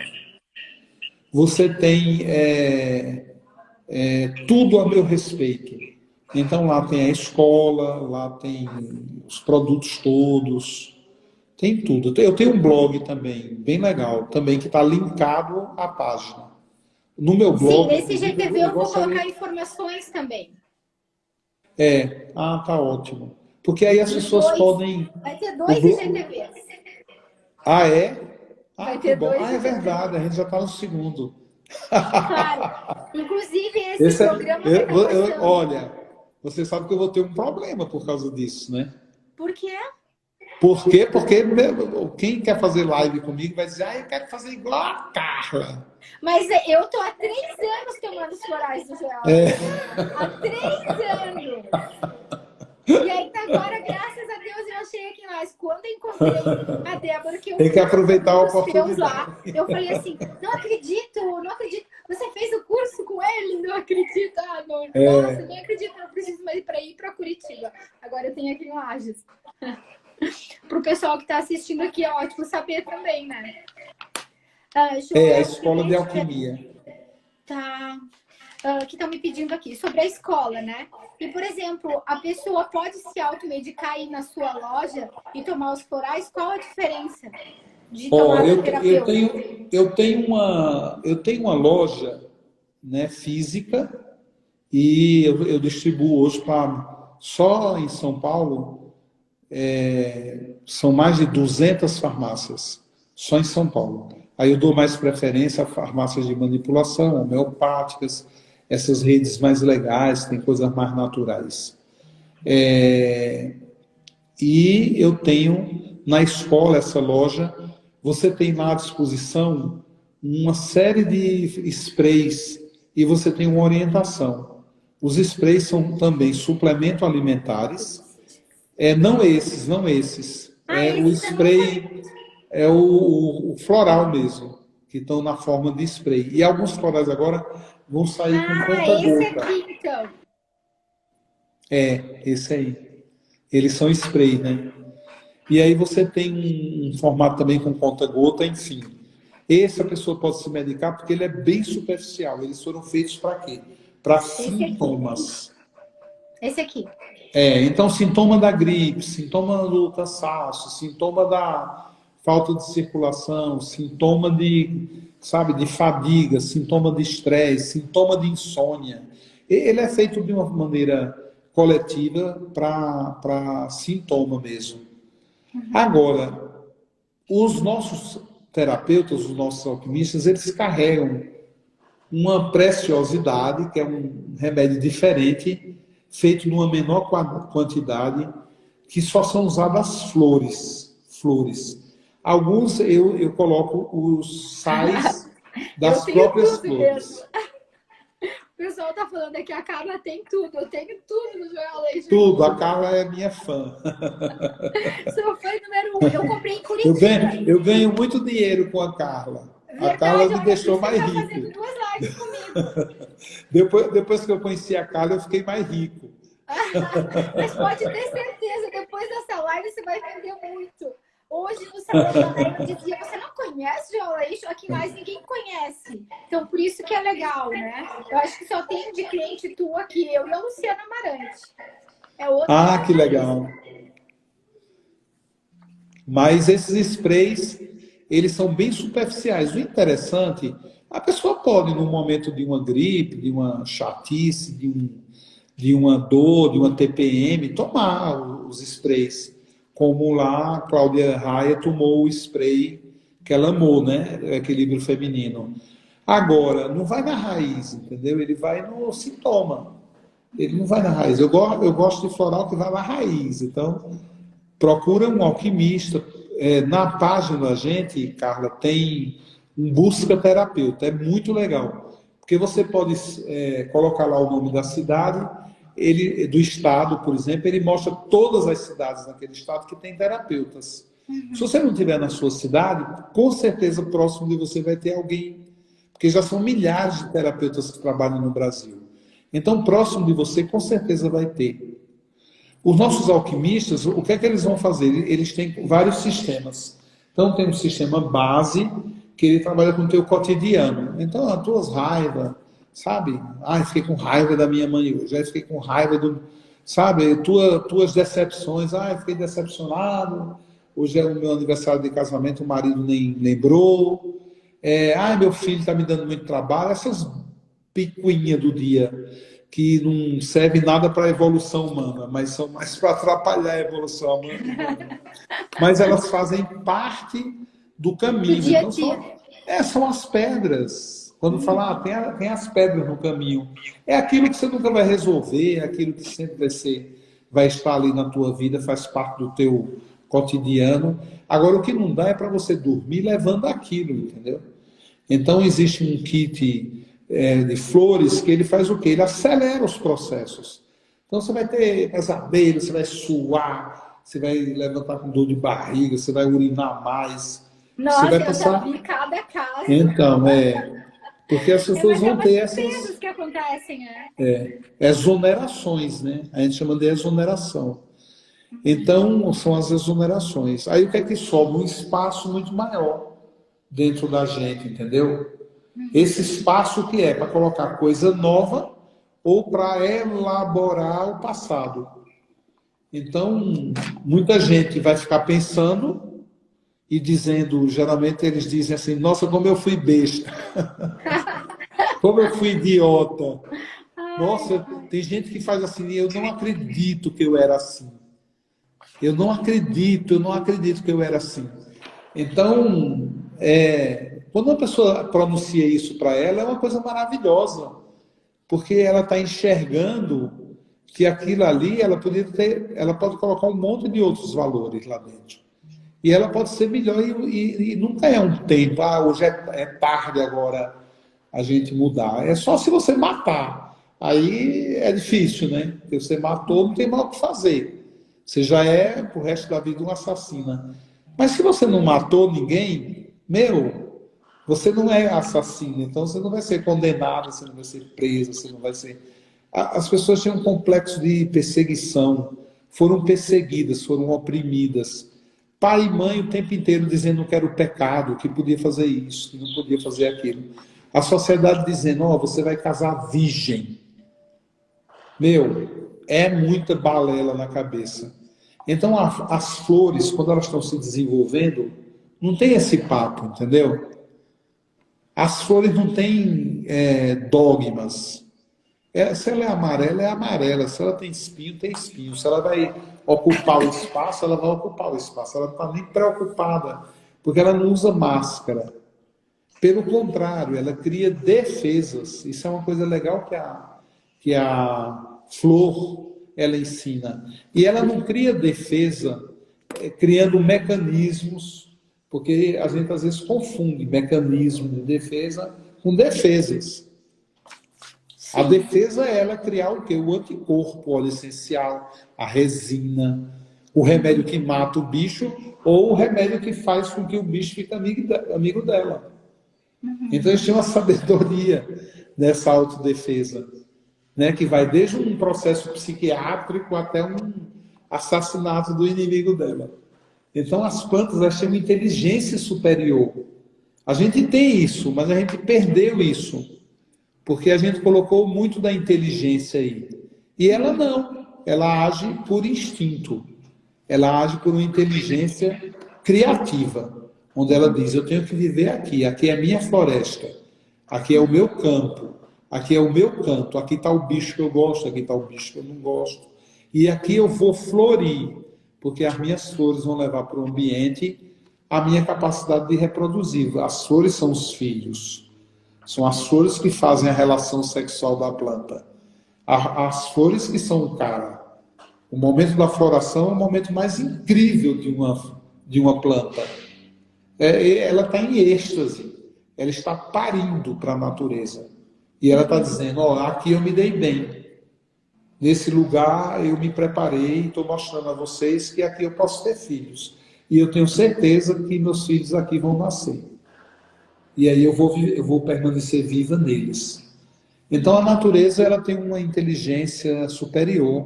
Você tem tudo a meu respeito. Então lá tem a escola, lá tem os produtos todos, tem tudo. Eu tenho um blog também, bem legal, também que está linkado à página. No meu blog... Sim, nesse GTV eu vou colocar informações também. Tá ótimo. Porque aí as pessoas podem... Vai ter dois IGTVs. Ah, é? Vai ter bom. dois É IGTVs. verdade, a gente já está no segundo. Claro. Inclusive, esse programa vai estar passando. Olha, você sabe que eu vou ter um problema por causa disso, né? Por quê? Por quê? Porque quem quer fazer live comigo vai dizer, eu quero fazer igual a Carla. Mas eu tô há 3 anos tomando os florais do Joel. Há 3 anos. E aí, agora, graças a Deus, eu achei aqui lá. Quando eu encontrei a Débora, que eu tem que aproveitar a oportunidade. Lá, eu falei assim, não acredito. Você fez o curso com ele? Não acredito. Nossa, nem acredito. Eu preciso mais para ir para Curitiba. Agora eu tenho aqui em Lages. Para o pessoal que está assistindo aqui, é ótimo saber também, né? A escola de alquimia. Tá. Que estão me pedindo aqui sobre a escola, né? E, por exemplo, a pessoa pode se automedicar aí na sua loja e tomar os florais? Qual a diferença de tomar da terapeuta? Eu tenho uma loja, né, física e eu distribuo hoje só em São Paulo são mais de 200 farmácias, só em São Paulo. Aí eu dou mais preferência a farmácias de manipulação, homeopáticas, essas redes mais legais, tem coisas mais naturais. E eu tenho na escola essa loja, você tem lá à disposição uma série de sprays e você tem uma orientação. Os sprays são também suplementos alimentares, não esses. O spray é o floral mesmo, que estão na forma de spray. E alguns florais agora vão sair com conta-gota. Esse aqui, então. Esse aí. Eles são spray, né? E aí você tem um formato também com conta-gota, enfim. Esse a pessoa pode se medicar porque ele é bem superficial. Eles foram feitos para quê? Para sintomas. Esse aqui. Então, sintoma da gripe, sintoma do cansaço, sintoma da falta de circulação, sintoma de fadiga, sintoma de estresse, sintoma de insônia. Ele é feito de uma maneira coletiva para sintoma mesmo. Agora, os nossos terapeutas, os nossos alquimistas, eles carregam uma preciosidade, que é um remédio diferente, feito numa menor quantidade, que só são usadas flores. Alguns eu coloco os sais das próprias flores. pessoal tá falando aqui, a Carla tem tudo. Eu tenho tudo no Joel Leite. Tudo. A Carla é minha fã. Sou fã número 1. Eu comprei em Eu Curitiba. ganho muito dinheiro com a Carla. A Carla me olha, deixou por isso mais você tá rico. fazendo 2 lives comigo. Depois que eu conheci a Carla, eu fiquei mais rico. Mas pode ter certeza, depois dessa live você vai vender muito. Hoje no salão da Ana dizia, você não conhece o Joel Leite? Aqui mais ninguém conhece. Então por isso que é legal, né? Eu acho que só tem de cliente tu aqui, eu e a Luciana Amarante. É outra. Ah, que legal. Mas esses sprays, eles são bem superficiais. O interessante, a pessoa pode, no momento de uma gripe, de uma chatice, de uma dor, de uma TPM, tomar os sprays. Como lá a Cláudia Raia tomou o spray que ela amou, né? O equilíbrio feminino. Agora, não vai na raiz, entendeu? Ele vai no sintoma. Ele não vai na raiz. Eu gosto de floral que vai na raiz. Então, procura um alquimista. Na página da gente, Carla, tem um busca terapeuta. É muito legal. Porque você pode colocar lá o nome da cidade, do estado, por exemplo, ele mostra todas as cidades naquele estado que tem terapeutas. Se você não tiver na sua cidade, com certeza próximo de você vai ter alguém, porque já são milhares de terapeutas que trabalham no Brasil. Então, próximo de você, com certeza vai ter. Os nossos alquimistas, o que é que eles vão fazer? Eles têm vários sistemas. Então, tem um sistema base, que ele trabalha com o teu cotidiano. Então, as tuas raivas, sabe? Fiquei com raiva da minha mãe hoje. Fiquei com raiva do... Sabe? Tuas decepções. Fiquei decepcionado. Hoje é o meu aniversário de casamento, o marido nem lembrou. Meu filho está me dando muito trabalho. Essas picuinhas do dia que não servem nada para a evolução humana, mas são mais para atrapalhar a evolução humana. Mas elas fazem parte do caminho. Do dia a dia. Então, são as pedras. Quando fala, tem as pedras no caminho. É aquilo que você nunca vai resolver, é aquilo que sempre vai estar ali na tua vida, faz parte do teu cotidiano. Agora, o que não dá é para você dormir levando aquilo, entendeu? Então, existe um kit de flores que ele faz o quê? Ele acelera os processos. Então, você vai ter pesadelo, você vai suar, você vai levantar com dor de barriga, você vai urinar mais. Nossa, você vai eu passar... já vi cada caso. Então, porque as pessoas vão ter essas... que acontecem, exonerações, né? A gente chama de exoneração. Então, são as exonerações. Aí o que é que sobra? Um espaço muito maior dentro da gente, entendeu? Esse espaço que é para colocar coisa nova ou para elaborar o passado. Então, muita gente vai ficar pensando e dizendo, geralmente eles dizem assim, nossa, como eu fui besta. Como eu fui idiota. Nossa, tem gente que faz assim, eu não acredito que eu era assim. Eu não acredito que eu era assim. Então, quando uma pessoa pronuncia isso para ela, é uma coisa maravilhosa. Porque ela está enxergando que aquilo ali, ela pode colocar um monte de outros valores lá dentro. E ela pode ser melhor e nunca é um tempo, hoje é tarde agora a gente mudar. É só se você matar. Aí é difícil, né? Porque você matou, não tem mais o que fazer. Você já é, pro resto da vida, um assassina. Mas se você não matou ninguém, você não é assassino. Então você não vai ser condenado, você não vai ser preso, você não vai ser... As pessoas tinham um complexo de perseguição. Foram perseguidas, foram oprimidas. Pai e mãe o tempo inteiro dizendo que era o pecado, que podia fazer isso, que não podia fazer aquilo. A sociedade dizendo, você vai casar virgem. É muita balela na cabeça. Então, as flores, quando elas estão se desenvolvendo, não tem esse papo, entendeu? As flores não têm dogmas. Se ela é amarela. Se ela tem espinho, tem espinho. Se ela vai ocupar o espaço, ela vai ocupar o espaço. Ela não está nem preocupada, porque ela não usa máscara. Pelo contrário, ela cria defesas. Isso é uma coisa legal que a flor ela ensina. E ela não cria defesa criando mecanismos, porque a gente às vezes confunde mecanismo de defesa com defesas. A defesa é ela criar o quê? O anticorpo, o óleo essencial, a resina, o remédio que mata o bicho ou o remédio que faz com que o bicho fique amigo dela. Então, eles têm uma sabedoria nessa autodefesa, né? Que vai desde um processo psiquiátrico até um assassinato do inimigo dela. Então, as plantas elas têm uma inteligência superior. A gente tem isso, mas a gente perdeu isso, porque a gente colocou muito da inteligência aí. E ela não, ela age por instinto, ela age por uma inteligência criativa, onde ela diz, eu tenho que viver aqui, aqui é a minha floresta, aqui é o meu campo, aqui é o meu canto, aqui está o bicho que eu gosto, aqui está o bicho que eu não gosto. E aqui eu vou florir, porque as minhas flores vão levar para o ambiente a minha capacidade de reproduzir. As flores são os filhos. São as flores que fazem a relação sexual da planta. As flores que são o cara. O momento da floração é o momento mais incrível de uma planta. Ela está em êxtase. Ela está parindo para a natureza. E ela está dizendo, aqui eu me dei bem. Nesse lugar eu me preparei e estou mostrando a vocês que aqui eu posso ter filhos. E eu tenho certeza que meus filhos aqui vão nascer. E aí eu vou permanecer viva neles. Então a natureza ela tem uma inteligência superior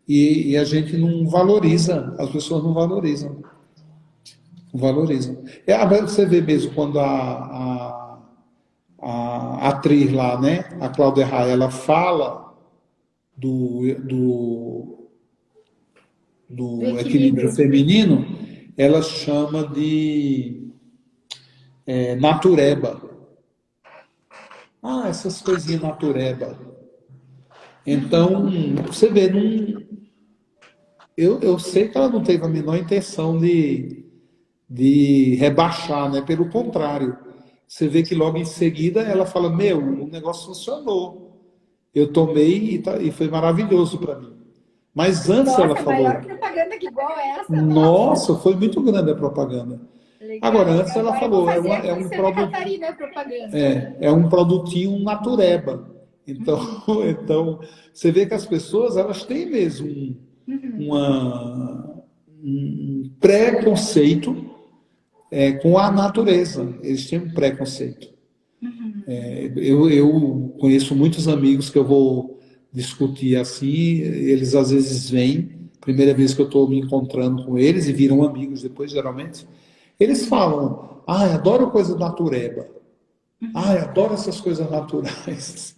e a gente não valoriza, as pessoas não valorizam. Não valorizam. Você vê mesmo quando a atriz lá, né, a Cláudia Raia, ela fala do equilíbrio feminino, ela chama de natureba. Essas coisinhas natureba. Então, você vê, eu sei que ela não teve a menor intenção de rebaixar, né? Pelo contrário. Você vê que logo em seguida ela fala, o negócio funcionou. Eu tomei e foi maravilhoso para mim. Mas antes ela falou... maior propaganda que igual essa. Nossa, foi muito grande a propaganda. Legal. Agora, antes ela falou, é um produto... Catarina, propaganda. É um produtinho natureba. Então, você vê que as pessoas, elas têm mesmo um preconceito com a natureza. Eles têm um preconceito. Eu conheço muitos amigos que eu vou discutir assim, eles às vezes vêm, primeira vez que eu estou me encontrando com eles, e viram amigos depois, geralmente, eles falam, adoro coisa natureba, adoro essas coisas naturais.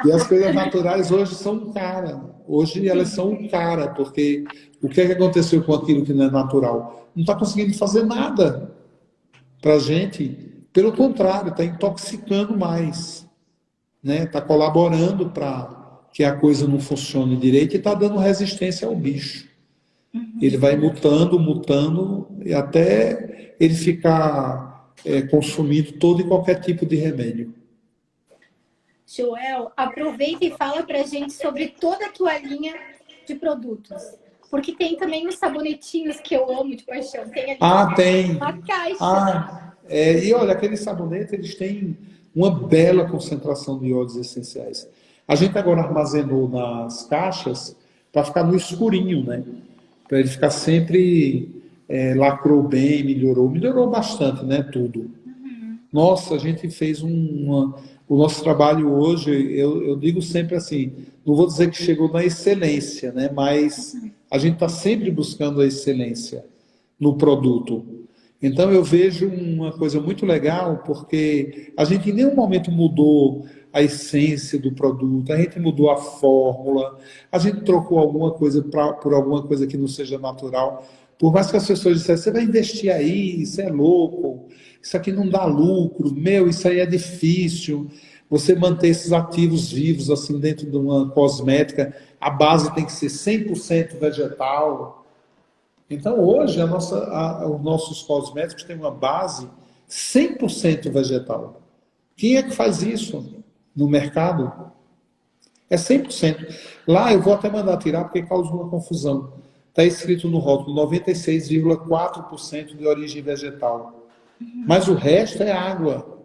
E as coisas naturais hoje são um cara, hoje elas são um cara, porque o que é que aconteceu com aquilo que não é natural? Não está conseguindo fazer nada para a gente, pelo contrário, está intoxicando mais, né? Está colaborando para que a coisa não funcione direito e está dando resistência ao bicho. Ele vai mutando, e até ele ficar consumindo todo e qualquer tipo de remédio. Joel, aproveita e fala pra gente sobre toda a tua linha de produtos. Porque tem também os sabonetinhos que eu amo de paixão. Tem ali tem. uma caixa. E olha, aqueles sabonetes, eles têm uma bela concentração de óleos essenciais. A gente agora armazenou nas caixas para ficar no escurinho, né? Para ele ficar sempre lacrou bem, melhorou bastante, né? Tudo. Nossa, a gente fez o nosso trabalho hoje, eu digo sempre assim, não vou dizer que chegou na excelência, né? Mas a gente está sempre buscando a excelência no produto. Então eu vejo uma coisa muito legal, porque a gente em nenhum momento mudou a essência do produto, a gente mudou a fórmula, a gente trocou alguma coisa por alguma coisa que não seja natural. Por mais que as pessoas dissessem, você vai investir aí, isso é louco, isso aqui não dá lucro, isso aí é difícil. Você manter esses ativos vivos assim dentro de uma cosmética, a base tem que ser 100% vegetal. Então hoje os nossos cosméticos têm uma base 100% vegetal. Quem é que faz isso no mercado? É 100%. Lá eu vou até mandar tirar porque causa uma confusão. Está escrito no rótulo 96,4% de origem vegetal. Mas o resto é água.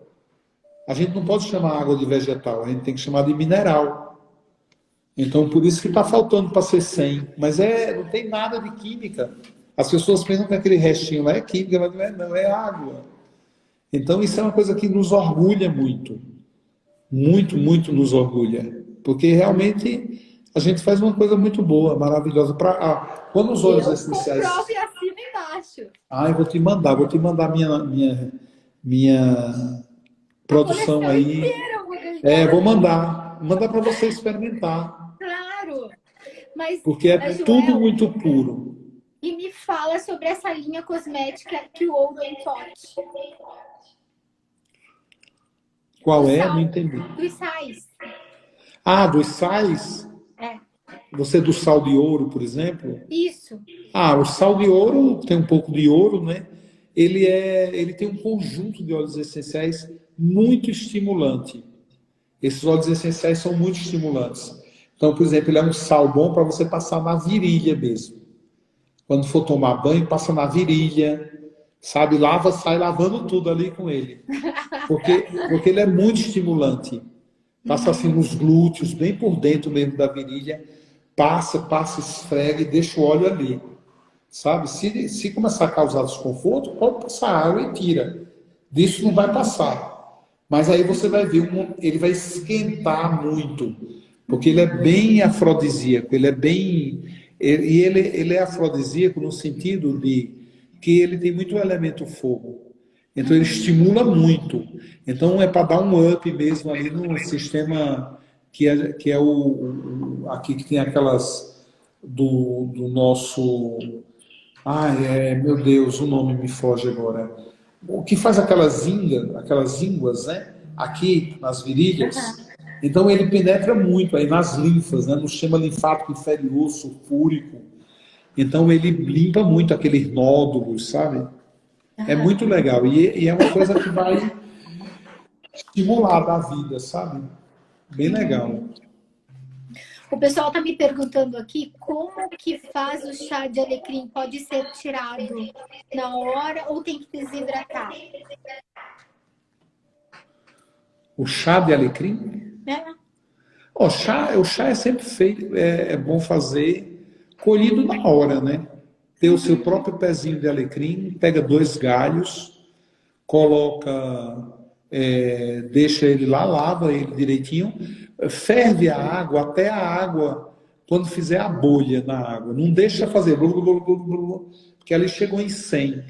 A gente não pode chamar água de vegetal, a gente tem que chamar de mineral. Então, por isso que está faltando para ser 100. Mas não tem nada de química. As pessoas pensam que aquele restinho lá é química, mas não é água. Então, isso é uma coisa que nos orgulha muito. Muito, muito nos orgulha. Porque realmente a gente faz uma coisa muito boa, maravilhosa. Quando os óleos essenciais. Comprova e assina embaixo. Eu vou te mandar minha produção aí. Inteira, Vou mandar. Mandar para você experimentar. Claro. Mas, Porque é tudo muito puro. E me fala sobre essa linha cosmética que o ouro é em pote. Qual é? Não entendi. Dos sais. Dos sais? É. Você é do sal de ouro, por exemplo? Isso. O sal de ouro tem um pouco de ouro, né? Ele tem um conjunto de óleos essenciais muito estimulante. Esses óleos essenciais são muito estimulantes. Então, por exemplo, ele é um sal bom para você passar na virilha mesmo. Quando for tomar banho, passa na virilha, sabe? Sai lavando tudo ali com ele. Porque ele é muito estimulante. Passa assim nos glúteos, bem por dentro mesmo da virilha. Passa, esfrega e deixa o óleo ali. Sabe? Se começar a causar desconforto, pode passar água e tira. Disso não vai passar. Mas aí você vai ver, ele vai esquentar muito. Porque ele é bem afrodisíaco. Ele é afrodisíaco no sentido de que ele tem muito elemento fogo. Então ele estimula muito. Então é para dar um up mesmo ali no sistema que é aqui que tem aquelas do nosso... meu Deus, o nome me foge agora. O que faz aquelas ínguas, né? Aqui nas virilhas. Então ele penetra muito aí nas linfas, né? No sistema linfático inferior, sulfúrico. Então ele limpa muito aqueles nódulos, sabe? É muito legal. E é uma coisa que vai estimular da vida, sabe? Bem legal. O pessoal está me perguntando aqui como que faz o chá de alecrim? Pode ser tirado na hora ou tem que desidratar? O chá de alecrim? O chá é sempre feito, é bom fazer colhido na hora, né? Ter o seu próprio pezinho de alecrim, pega 2 galhos, coloca, deixa ele lá, lava ele direitinho, ferve a água até a água, quando fizer a bolha na água. Não deixa fazer, porque ali chegou em 100.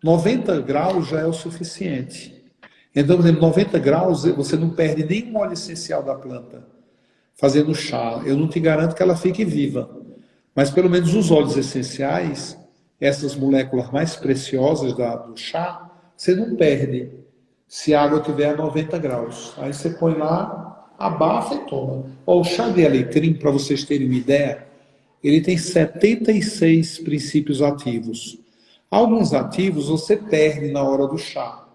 90 graus já é o suficiente. Então, por exemplo, 90 graus, você não perde nenhum óleo essencial da planta fazendo chá. Eu não te garanto que ela fique viva. Mas pelo menos os óleos essenciais, essas moléculas mais preciosas do chá, você não perde se a água tiver a 90 graus. Aí você põe lá, abafa e toma. O chá de alecrim, para vocês terem uma ideia, ele tem 76 princípios ativos. Alguns ativos você perde na hora do chá.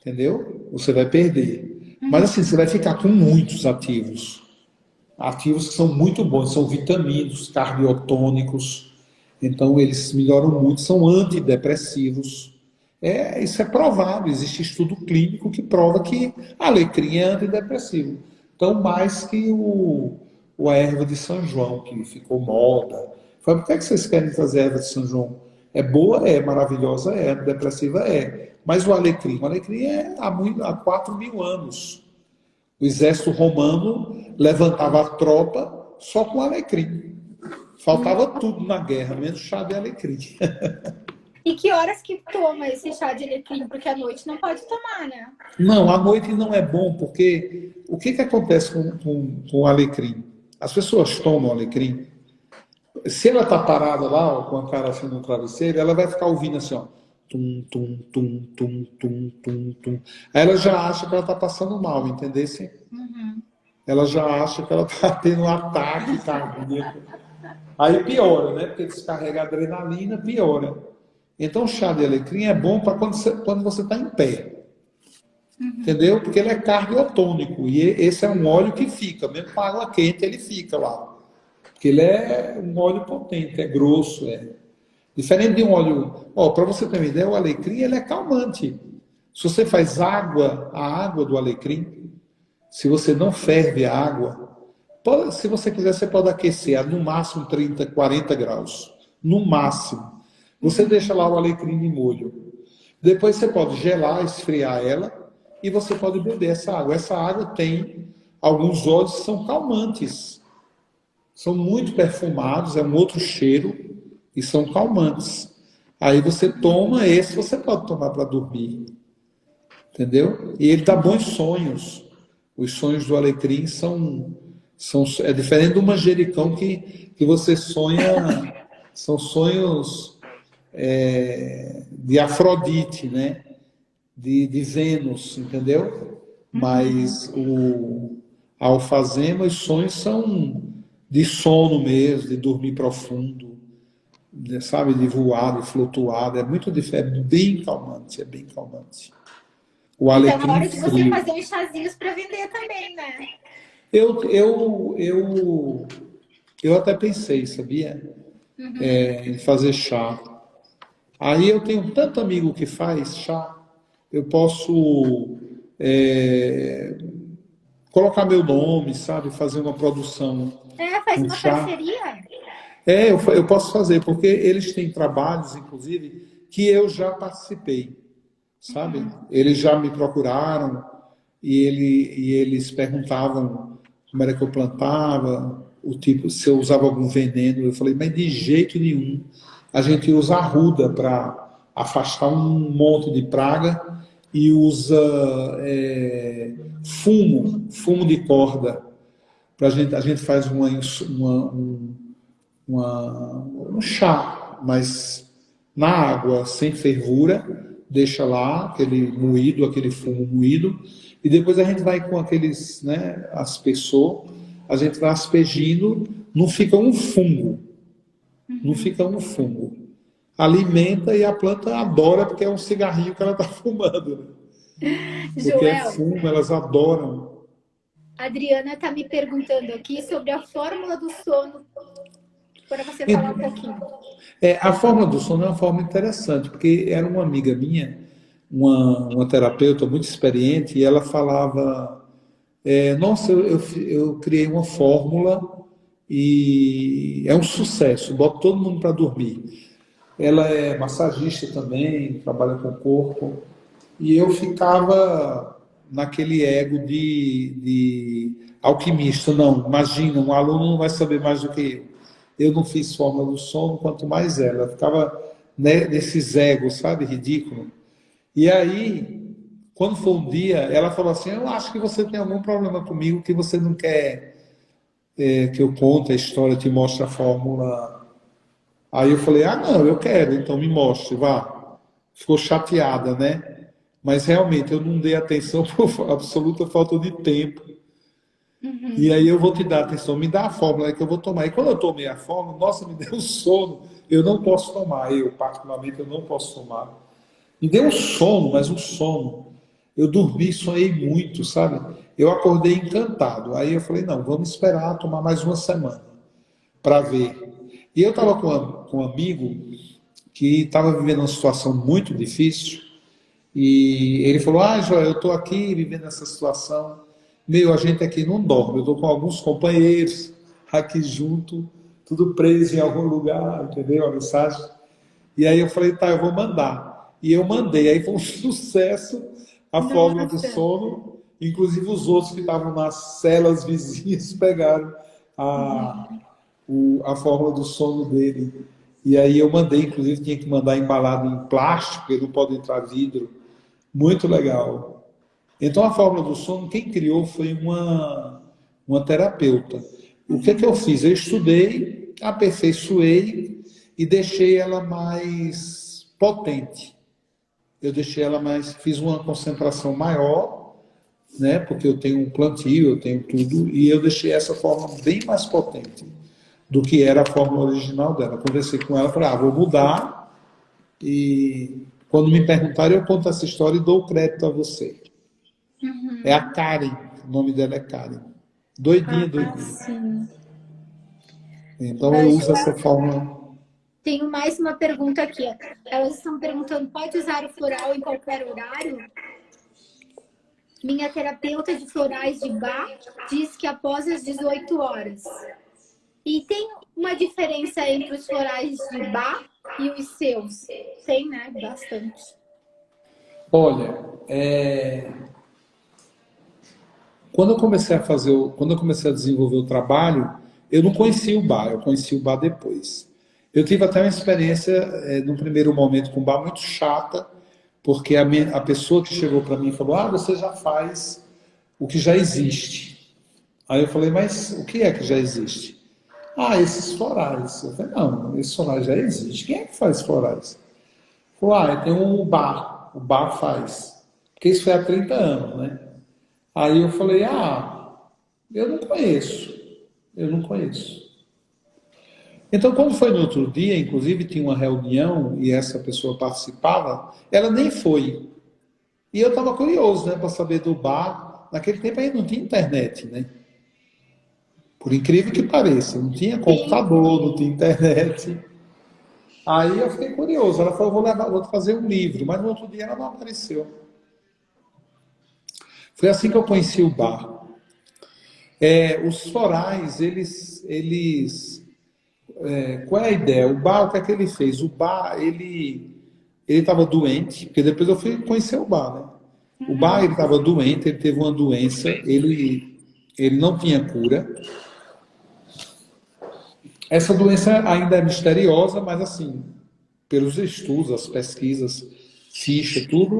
Entendeu? Você vai perder. Mas assim, você vai ficar com muitos ativos. Ativos que são muito bons, são vitaminos, cardiotônicos. Então, eles melhoram muito, são antidepressivos. Isso é provado, existe estudo clínico que prova que a alecrim é antidepressivo. Então, mais que a erva de São João, que ficou moda. Por que vocês querem trazer a erva de São João? É boa, é maravilhosa, é antidepressiva, é. Mas o alecrim é há 4.000 anos. O exército romano levantava a tropa só com alecrim. Faltava tudo na guerra, menos chá de alecrim. E que horas que toma esse chá de alecrim? Porque à noite não pode tomar, né? Não, à noite não é bom, porque o que acontece com o alecrim? As pessoas tomam alecrim, se ela está parada lá, ó, com a cara assim no travesseiro, ela vai ficar ouvindo assim, ó. Tum, tum, tum, tum, tum, tum, tum. Aí ela já acha que ela está passando mal, entendeu? Ela já acha que ela está tendo um ataque cardíaco. Aí piora, né? Porque descarrega a adrenalina, piora. Então o chá de alecrim é bom para quando você está em pé. Entendeu? Porque ele é cardiotônico. E esse é um óleo que fica, mesmo com água quente, ele fica lá. Porque ele é um óleo potente, é grosso, Diferente de um óleo... para você ter uma ideia, o alecrim ele é calmante. Se você faz água, a água do alecrim, se você não ferve a água, se você quiser, você pode aquecer a no máximo 30, 40 graus. No máximo. Você deixa lá o alecrim de molho. Depois você pode gelar, esfriar ela e você pode beber essa água. Essa água tem alguns óleos que são calmantes. São muito perfumados, é um outro cheiro e são calmantes. Aí você toma esse, você pode tomar para dormir. Entendeu? E ele dá bons sonhos. Os sonhos do alecrim é diferente do manjericão que você sonha, são sonhos de Afrodite, né? De Vênus, entendeu? Mas a alfazema, os sonhos são de sono mesmo, de dormir profundo, sabe? De voar, de flutuar, é muito diferente, bem calmante, é bem calmante. O Então, alecrim na hora de você frio. fazer uns chazinhos para vender também, né? Eu até pensei, sabia? Em fazer chá. Aí eu tenho tanto amigo que faz chá, eu posso colocar meu nome, sabe? Fazer uma produção Faz com uma chá. parceria. Eu posso fazer, porque eles têm trabalhos, inclusive, que eu já participei, sabe? Eles já me procuraram e eles perguntavam como era que eu plantava, o tipo, se eu usava algum veneno. Eu falei, mas de jeito nenhum. A gente usa arruda para afastar um monte de praga e usa fumo de corda. A gente faz um chá, mas na água, sem fervura, deixa lá aquele moído, aquele fumo moído, e depois a gente vai com aqueles, né, aspersor, a gente vai aspergindo, não fica um fungo, não fica um fungo. Alimenta e a planta adora, porque é um cigarrinho que ela está fumando. Né? Porque é Joel, fumo, elas adoram. a Adriana está me perguntando aqui sobre a fórmula do sono, para você falar um pouquinho. A forma do sono é uma forma interessante, porque era uma amiga minha, uma terapeuta muito experiente, e ela falava, nossa, eu criei uma fórmula e é um sucesso, boto todo mundo para dormir. Ela é massagista também, trabalha com o corpo, e eu ficava naquele ego de alquimista. Não, imagina, um aluno não vai saber mais do que eu. Eu não fiz fórmula do sono, quanto mais ela. Eu ficava, né, nesses egos, sabe, ridículo. E aí, quando foi um dia, ela falou assim, eu acho que você tem algum problema comigo, que você não quer que eu conte a história, te mostre a fórmula. Aí eu falei, não, eu quero, então me mostre, vá. Ficou chateada, né? Mas realmente eu não dei atenção por absoluta falta de tempo. E aí eu vou te dar atenção, me dá a fórmula que eu vou tomar. E quando eu tomei a fórmula, nossa, me deu sono. Eu não posso tomar, particularmente, eu não posso tomar. Me deu um sono, mas um sono. Eu dormi, sonhei muito, sabe? Eu acordei encantado. Aí eu falei, não, vamos esperar tomar mais uma semana para ver. E eu estava com um amigo que estava vivendo uma situação muito difícil. E ele falou, Joel, eu estou aqui vivendo essa situação. A gente aqui não dorme. Eu estou com alguns companheiros aqui junto, tudo preso em algum lugar, entendeu? A mensagem. E aí eu falei, tá, eu vou mandar. E eu mandei. Aí foi um sucesso a fórmula do sono. Inclusive os outros que estavam nas celas vizinhas pegaram a fórmula do sono dele. E aí eu mandei, inclusive tinha que mandar embalado em plástico, porque não pode entrar vidro. Muito legal. Então, a fórmula do sono, quem criou foi uma terapeuta. O que eu fiz? Eu estudei, aperfeiçoei e deixei ela mais potente. Fiz uma concentração maior, né? Porque eu tenho um plantio, eu tenho tudo, e eu deixei essa fórmula bem mais potente do que era a fórmula original dela. Conversei com ela, falei, vou mudar, e quando me perguntarem, eu conto essa história e dou o crédito a você. É a Karen, o nome dela é Karen. Doidinha. Sim. Então eu uso essa forma. Tenho mais uma pergunta aqui. Elas estão perguntando, pode usar o floral em qualquer horário? Minha terapeuta de florais de Bach diz que após as 18 horas. E tem uma diferença entre os florais de Bach e os seus? Tem, né? Bastante. Olha, quando eu comecei a desenvolver o trabalho, eu não conhecia o Bach, eu conheci o Bach depois. Eu tive até uma experiência, no primeiro momento, com o Bach muito chata, porque a pessoa que chegou para mim falou: você já faz o que já existe. Aí eu falei: mas o que é que já existe? Esses florais. Eu falei: não, esses florais já existem. Quem é que faz florais? Falei: tem o Bach faz. Porque isso foi há 30 anos, né? Aí eu falei: eu não conheço. Então, quando foi no outro dia, inclusive tinha uma reunião e essa pessoa participava, ela nem foi. E eu estava curioso, né, para saber do Bach. Naquele tempo ainda não tinha internet, né? Por incrível que pareça, não tinha computador, não tinha internet. Aí eu fiquei curioso. Ela falou: vou trazer um livro, mas no outro dia ela não apareceu. Foi assim que eu conheci o Bach. Os florais, qual é a ideia? O Bach, o que é que ele fez? O Bach, ele estava doente, porque depois eu fui conhecer o Bach, né? O Bach, ele estava doente, ele teve uma doença, ele não tinha cura. Essa doença ainda é misteriosa, mas assim, pelos estudos, as pesquisas, ficha, tudo,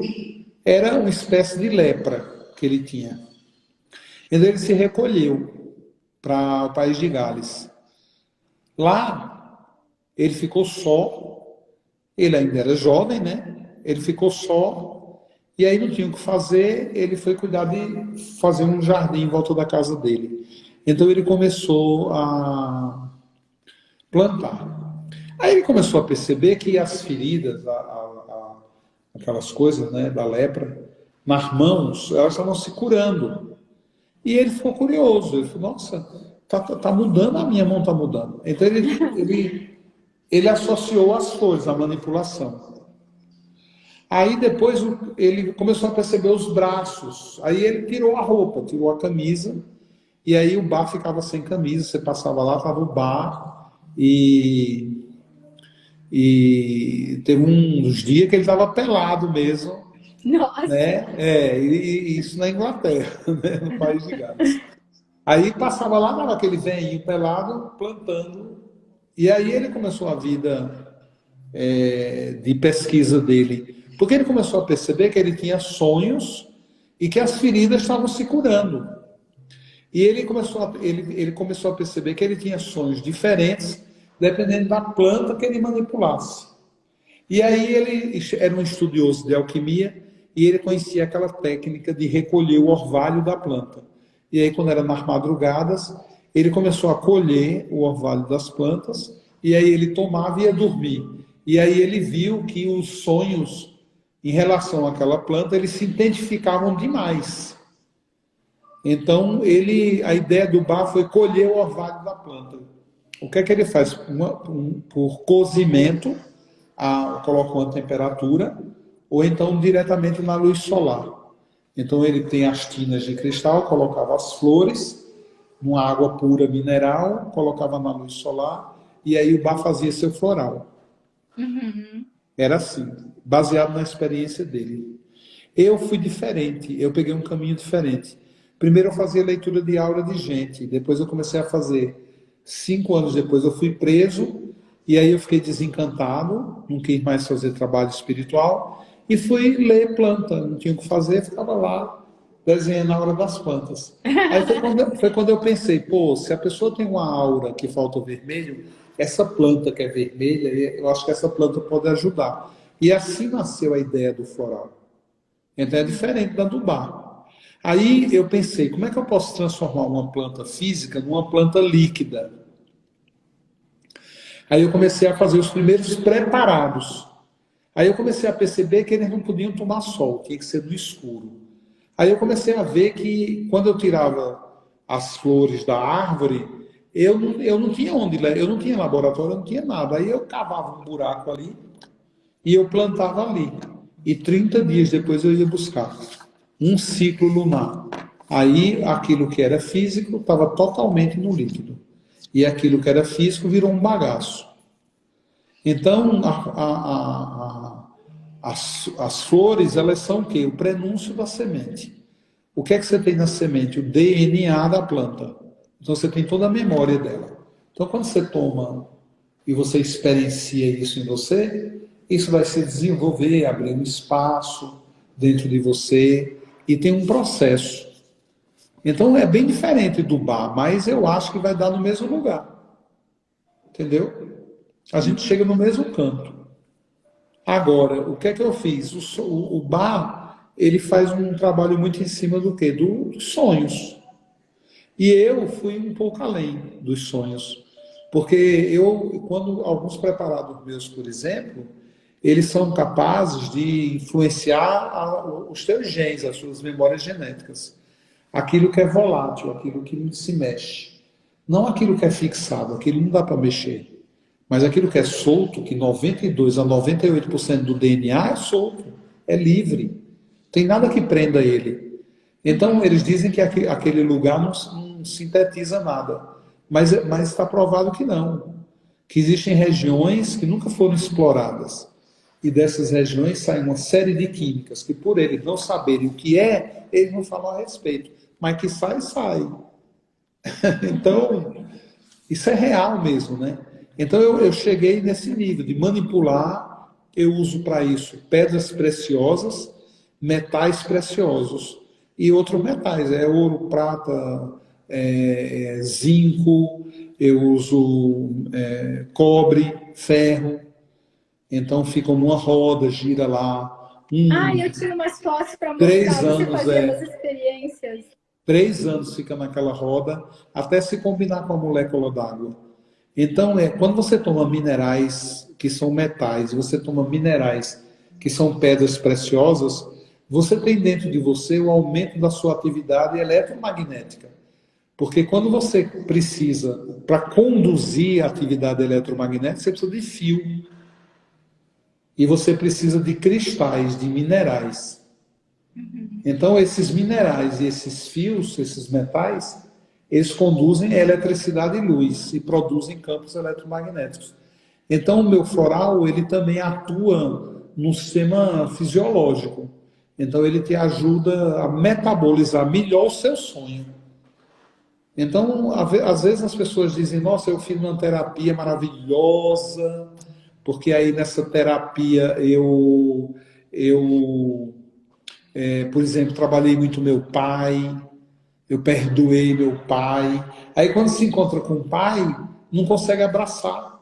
era uma espécie de lepra que ele tinha. Então ele se recolheu para o país de Gales. Lá, ele ficou só, ele ainda era jovem, né? Ele ficou só, e aí não tinha o que fazer, ele foi cuidar de fazer um jardim em volta da casa dele. Então ele começou a plantar. Aí ele começou a perceber que as feridas, aquelas coisas, né, da lepra, nas mãos, elas estavam se curando. E ele ficou curioso, ele falou: nossa, tá mudando, a minha mão está mudando. Então ele associou as flores à manipulação. Aí depois ele começou a perceber os braços. Aí ele tirou a roupa, tirou a camisa, e aí o Bach ficava sem camisa. Você passava lá, estava o Bach, e teve um dos dias que ele estava pelado mesmo. Nossa! Né? E isso na Inglaterra, né? No país de Gales. Aí passava lá, dava aquele velhinho pelado, plantando. E aí ele começou a vida de pesquisa dele. Porque ele começou a perceber que ele tinha sonhos e que as feridas estavam se curando. E ele começou a perceber que ele tinha sonhos diferentes, dependendo da planta que ele manipulasse. E aí ele era um estudioso de alquimia e ele conhecia aquela técnica de recolher o orvalho da planta. E aí, quando era nas madrugadas, ele começou a colher o orvalho das plantas e aí ele tomava e ia dormir. E aí ele viu que os sonhos em relação àquela planta, eles se identificavam demais. Então, a ideia do Bach foi colher o orvalho da planta. O que é que ele faz? Por cozimento, coloca uma temperatura, ou então diretamente na luz solar. Então ele tem as tinas de cristal, colocava as flores numa água pura mineral, colocava na luz solar, e aí o Bach fazia seu floral. Uhum. Era assim, baseado na experiência dele. Eu fui diferente, eu peguei um caminho diferente. Primeiro eu fazia leitura de aura de gente, depois eu comecei a fazer. 5 anos depois eu fui preso, e aí eu fiquei desencantado, não quis mais fazer trabalho espiritual, e fui ler planta, não tinha o que fazer, ficava lá desenhando a aura das plantas. Aí foi quando eu pensei: se a pessoa tem uma aura que falta o vermelho, essa planta que é vermelha, eu acho que essa planta pode ajudar. E assim nasceu a ideia do floral. Então é diferente da do Bach. Aí eu pensei: como é que eu posso transformar uma planta física numa planta líquida? Aí eu comecei a fazer os primeiros preparados. Aí eu comecei a perceber que eles não podiam tomar sol, tinha que ser no escuro. Aí eu comecei a ver que quando eu tirava as flores da árvore, eu não tinha eu não tinha laboratório, eu não tinha nada. Aí eu cavava um buraco ali e eu plantava ali. E 30 dias depois eu ia buscar. um ciclo lunar. Aí aquilo que era físico estava totalmente no líquido. E aquilo que era físico virou um bagaço. Então, as flores, elas são o quê? O prenúncio da semente. O que é que você tem na semente? O DNA da planta. Então, você tem toda a memória dela. Então, quando você toma e você experiencia isso em você, isso vai se desenvolver, abrir um espaço dentro de você e tem um processo. Então, é bem diferente do bar, mas eu acho que vai dar no mesmo lugar. Entendeu? A gente chega no mesmo canto. Agora, o que é que eu fiz? O bar, ele faz um trabalho muito em cima do quê? Dos sonhos. E eu fui um pouco além dos sonhos. Porque quando alguns preparados meus, por exemplo, eles são capazes de influenciar os teus genes, as suas memórias genéticas. Aquilo que é volátil, aquilo que não se mexe. Não aquilo que é fixado, aquilo não dá para mexer. Mas aquilo que é solto, que 92 a 98% do DNA é solto, é livre. Tem nada que prenda ele. Então, eles dizem que aquele lugar não sintetiza nada. Mas está provado que não. Que existem regiões que nunca foram exploradas. E dessas regiões saem uma série de químicas que, por eles não saberem o que é, eles não falam a respeito. Mas que sai, sai. Então, isso é real mesmo, né? Então eu cheguei nesse nível de manipular, eu uso para isso pedras preciosas, metais preciosos e outros metais, ouro, prata, zinco, eu uso cobre, ferro, então ficam numa roda, gira lá. Eu tiro umas fotos para mostrar 3 você anos, fazendo as experiências. 3 anos fica naquela roda, até se combinar com a molécula d'água. Então, quando você toma minerais que são metais, você toma minerais que são pedras preciosas, você tem dentro de você o aumento da sua atividade eletromagnética. Porque quando você precisa, para conduzir a atividade eletromagnética, você precisa de fio. E você precisa de cristais, de minerais. Então, esses minerais e esses fios, esses metais, eles conduzem eletricidade e luz e produzem campos eletromagnéticos. Então, o meu floral, ele também atua no sistema fisiológico. Então, ele te ajuda a metabolizar melhor o seu sonho. Então, às vezes as pessoas dizem, nossa, eu fiz uma terapia maravilhosa, porque aí nessa terapia por exemplo, trabalhei muito meu pai, eu perdoei meu pai. Aí quando se encontra com o pai, não consegue abraçar,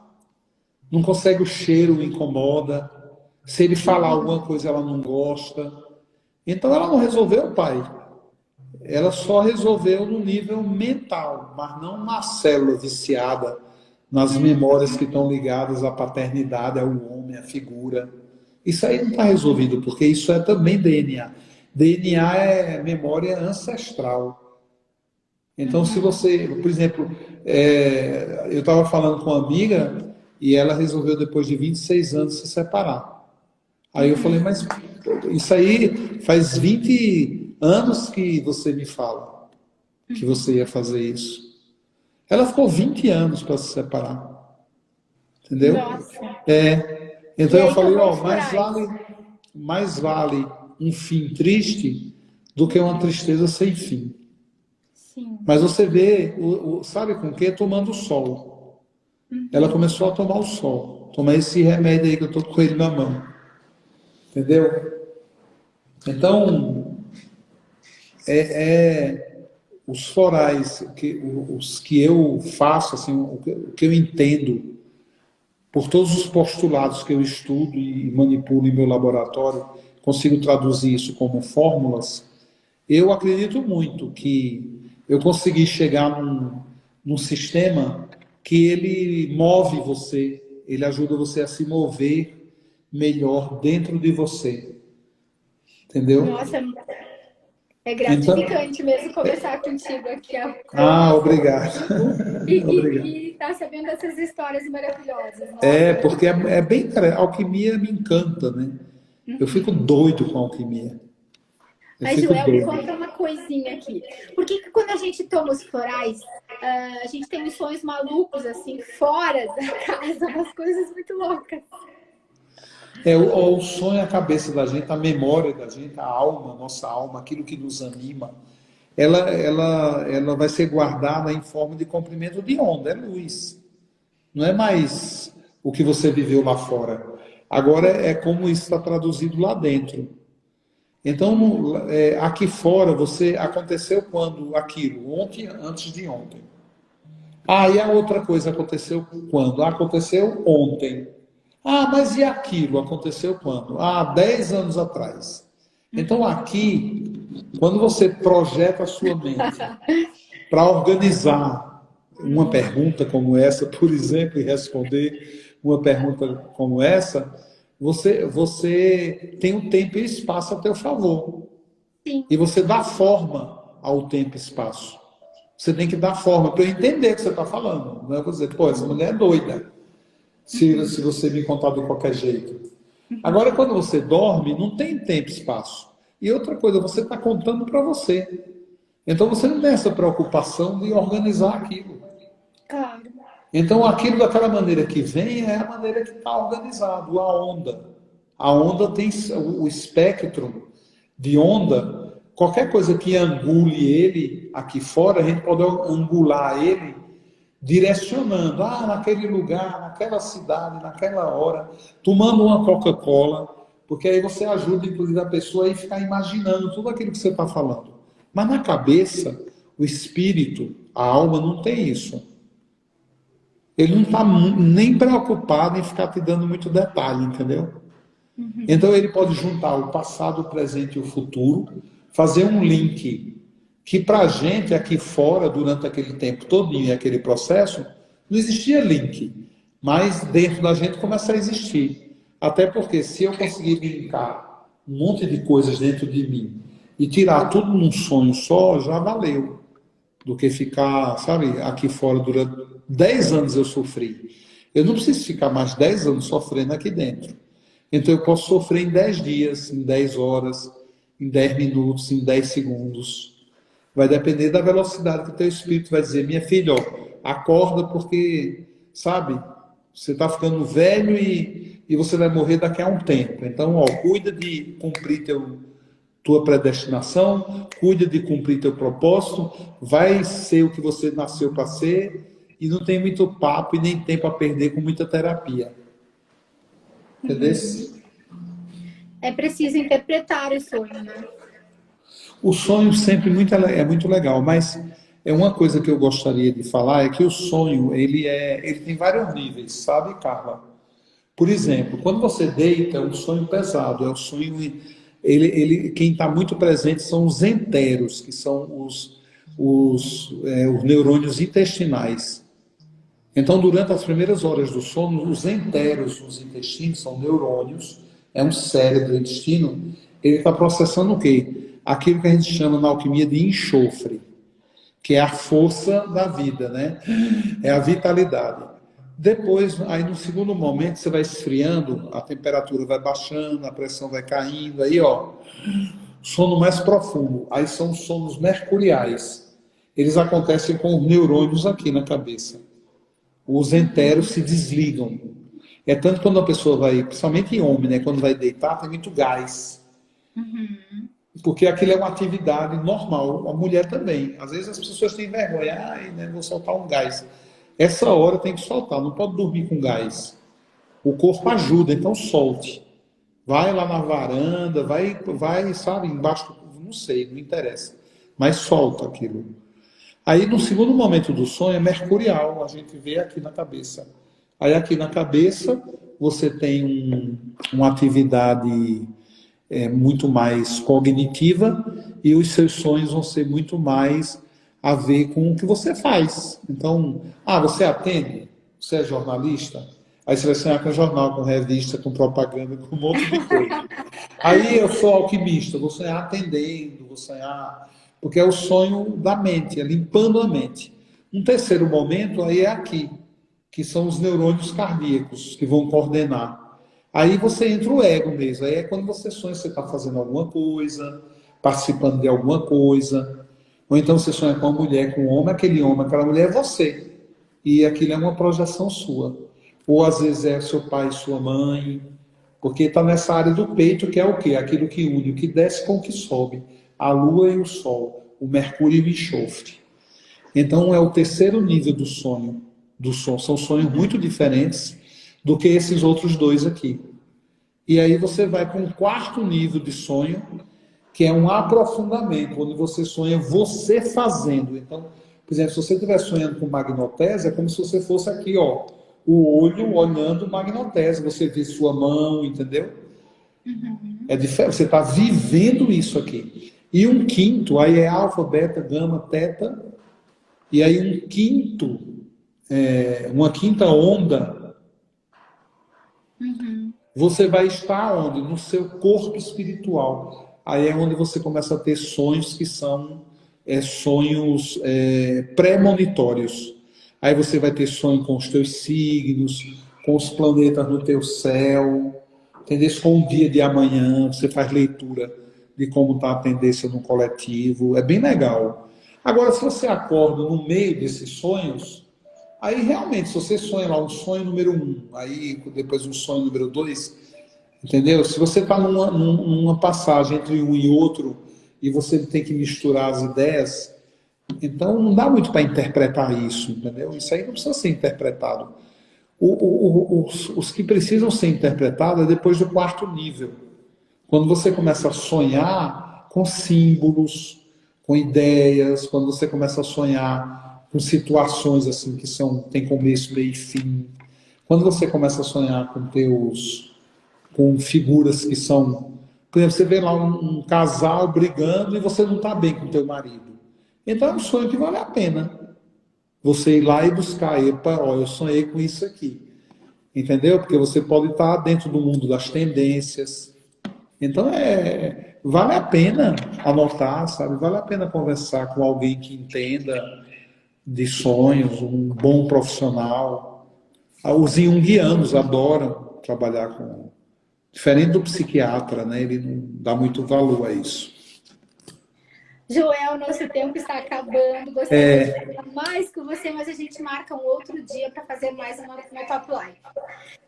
não consegue, o cheiro incomoda. Se ele falar alguma coisa, ela não gosta. Então ela não resolveu o pai. Ela só resolveu no nível mental, mas não na célula viciada, nas memórias que estão ligadas à paternidade, ao homem, à figura. Isso aí não está resolvido, porque isso é também DNA. DNA é memória ancestral. Então, se você, por exemplo, eu estava falando com uma amiga e ela resolveu, depois de 26 anos, se separar. Aí eu falei, mas isso aí faz 20 anos que você me fala que você ia fazer isso. Ela ficou 20 anos para se separar. Entendeu? Nossa. Então eu falei, tomou mais vale um fim triste do que uma tristeza sem fim. Sim. Mas você vê, sabe com o quê? Tomando sol. Ela começou a tomar o sol. Tomar esse remédio aí que eu estou com ele na mão. Entendeu? Então, os florais, os que eu faço, assim, o que eu entendo, por todos os postulados que eu estudo e manipulo em meu laboratório, consigo traduzir isso como fórmulas, eu acredito muito que eu consegui chegar num sistema que ele move você, ele ajuda você a se mover melhor dentro de você. Entendeu? Nossa, é gratificante mesmo conversar contigo aqui. Obrigado. E tá sabendo dessas histórias maravilhosas. Nossa. Porque é bem... A alquimia me encanta, né? Eu fico doido com a alquimia. Eu Mas, fico Joel, me doido. conta uma coisinha aqui. Por que que quando a gente toma os florais, a gente tem uns sonhos malucos, assim, fora da casa, umas coisas muito loucas? O sonho é a cabeça da gente, a memória da gente, a alma, nossa alma, aquilo que nos anima, ela vai ser guardada em forma de comprimento de onda, é luz. Não é mais o que você viveu lá fora. Agora é como isso está traduzido lá dentro. Então, aqui fora, você aconteceu quando aquilo? Ontem, antes de ontem. Ah, e a outra coisa aconteceu quando? Ah, aconteceu ontem. Ah, mas e aquilo aconteceu quando? Ah, 10 anos atrás. Então, aqui, quando você projeta a sua mente para organizar uma pergunta como essa, por exemplo, e responder uma pergunta como essa, você tem um tempo e espaço a teu favor. Sim. E você dá forma ao tempo e espaço. Você tem que dar forma para eu entender o que você está falando. Não é você dizer, pô, essa mulher é doida, se você me contar de qualquer jeito. Agora, quando você dorme, não tem tempo e espaço. E outra coisa, você está contando para você. Então, você não tem essa preocupação de organizar aquilo. Claro. Então, aquilo daquela maneira que vem é a maneira que está organizado, a onda. A onda tem o espectro de onda, qualquer coisa que angule ele aqui fora, a gente pode angular ele direcionando, naquele lugar, naquela cidade, naquela hora, tomando uma Coca-Cola, porque aí você ajuda, inclusive, a pessoa a ficar imaginando tudo aquilo que você está falando. Mas na cabeça, o espírito, a alma não tem isso. Ele não está nem preocupado em ficar te dando muito detalhe, entendeu? Então ele pode juntar o passado, o presente e o futuro, fazer um link que para a gente aqui fora, durante aquele tempo todinho, aquele processo, não existia link, mas dentro da gente começa a existir. Até porque se eu conseguir linkar um monte de coisas dentro de mim e tirar tudo num sonho só, já valeu. Do que ficar, sabe, aqui fora durante 10 anos eu sofri. Eu não preciso ficar mais 10 anos sofrendo aqui dentro. Então eu posso sofrer em 10 dias, em 10 horas, em 10 minutos, em 10 segundos. Vai depender da velocidade que o teu espírito vai dizer, minha filha, ó, acorda porque, sabe, você está ficando velho e você vai morrer daqui a um tempo. Então, ó, cuida de cumprir tua predestinação, cuida de cumprir teu propósito, vai ser o que você nasceu para ser e não tem muito papo e nem tempo a perder com muita terapia. Entendeu? É preciso interpretar o sonho, né? O sonho sempre é muito legal, mas é uma coisa que eu gostaria de falar é que o sonho ele tem vários níveis, sabe, Carla? Por exemplo, quando você deita, é um sonho pesado, é um sonho quem está muito presente são os enteros, que são os neurônios intestinais. Então, durante as primeiras horas do sono, os enteros nos intestinos são neurônios, é um cérebro, intestino, ele está processando o quê? Aquilo que a gente chama na alquimia de enxofre, que é a força da vida, né? É a vitalidade. Depois, aí no segundo momento, você vai esfriando, a temperatura vai baixando, a pressão vai caindo, aí, ó, sono mais profundo. Aí são os sonos mercuriais. Eles acontecem com os neurônios aqui na cabeça. Os enteros se desligam. É tanto quando a pessoa vai, principalmente em homem, né, quando vai deitar, tem muito gás. Porque aquilo é uma atividade normal. A mulher também. Às vezes as pessoas têm vergonha. Né, vou soltar um gás. Essa hora tem que soltar, não pode dormir com gás. O corpo ajuda, então solte. Vai lá na varanda, vai, sabe, embaixo, não sei, não interessa. Mas solta aquilo. Aí no segundo momento do sonho é mercurial, a gente vê aqui na cabeça. Aí aqui na cabeça você tem uma atividade muito mais cognitiva e os seus sonhos vão ser muito mais a ver com o que você faz. Então, você atende? Você é jornalista? Aí você vai sonhar com jornal, com revista, com propaganda, com um monte de coisa. Aí eu sou alquimista, vou sonhar atendendo, vou sonhar... Porque é o sonho da mente, é limpando a mente. Um terceiro momento aí é aqui, que são os neurônios cardíacos, que vão coordenar. Aí você entra o ego mesmo, aí é quando você sonha que você está fazendo alguma coisa, participando de alguma coisa. Ou então você sonha com uma mulher, com um homem, aquela mulher é você. E aquilo é uma projeção sua. Ou às vezes é seu pai e sua mãe, porque está nessa área do peito, que é o quê? Aquilo que une, o que desce com o que sobe. A lua e o sol, o mercúrio e o enxofre. Então é o terceiro nível do sonho. São sonhos muito diferentes do que esses outros dois aqui. E aí você vai para um quarto nível de sonho, que é um aprofundamento, onde você sonha você fazendo. Então, por exemplo, se você estiver sonhando com magnetese, é como se você fosse aqui, ó, o olho olhando magnetese, você vê sua mão, entendeu? É diferente, você está vivendo isso aqui. E um quinto, aí é alfa, beta, gama, teta, e aí um quinto, uma quinta onda, você vai estar onde? No seu corpo espiritual. Aí é onde você começa a ter sonhos que são sonhos premonitórios. Aí você vai ter sonho com os teus signos, com os planetas no teu céu, entendeu? Com o dia de amanhã, você faz leitura de como está a tendência no coletivo. É bem legal. Agora, se você acorda no meio desses sonhos, aí realmente, se você sonha lá um sonho número 1, aí depois um sonho número 2, entendeu? Se você está numa passagem entre um e outro e você tem que misturar as ideias, então não dá muito para interpretar isso, entendeu? Isso aí não precisa ser interpretado. Os que precisam ser interpretados é depois do quarto nível. Quando você começa a sonhar com símbolos, com ideias, quando você começa a sonhar com situações assim que tem começo, meio e fim. Quando você começa a sonhar com figuras que são... Por exemplo, você vê lá um casal brigando e você não está bem com o teu marido. Então é um sonho que vale a pena. Você ir lá e buscar, epa, ó, eu sonhei com isso aqui. Entendeu? Porque você pode estar dentro do mundo das tendências. Então vale a pena anotar, sabe? Vale a pena conversar com alguém que entenda de sonhos, um bom profissional. Os junguianos adoram trabalhar com... Diferente do psiquiatra, né? Ele não dá muito valor a isso. Joel, nosso tempo está acabando. Gostaria de falar mais com você, mas a gente marca um outro dia para fazer mais uma top live.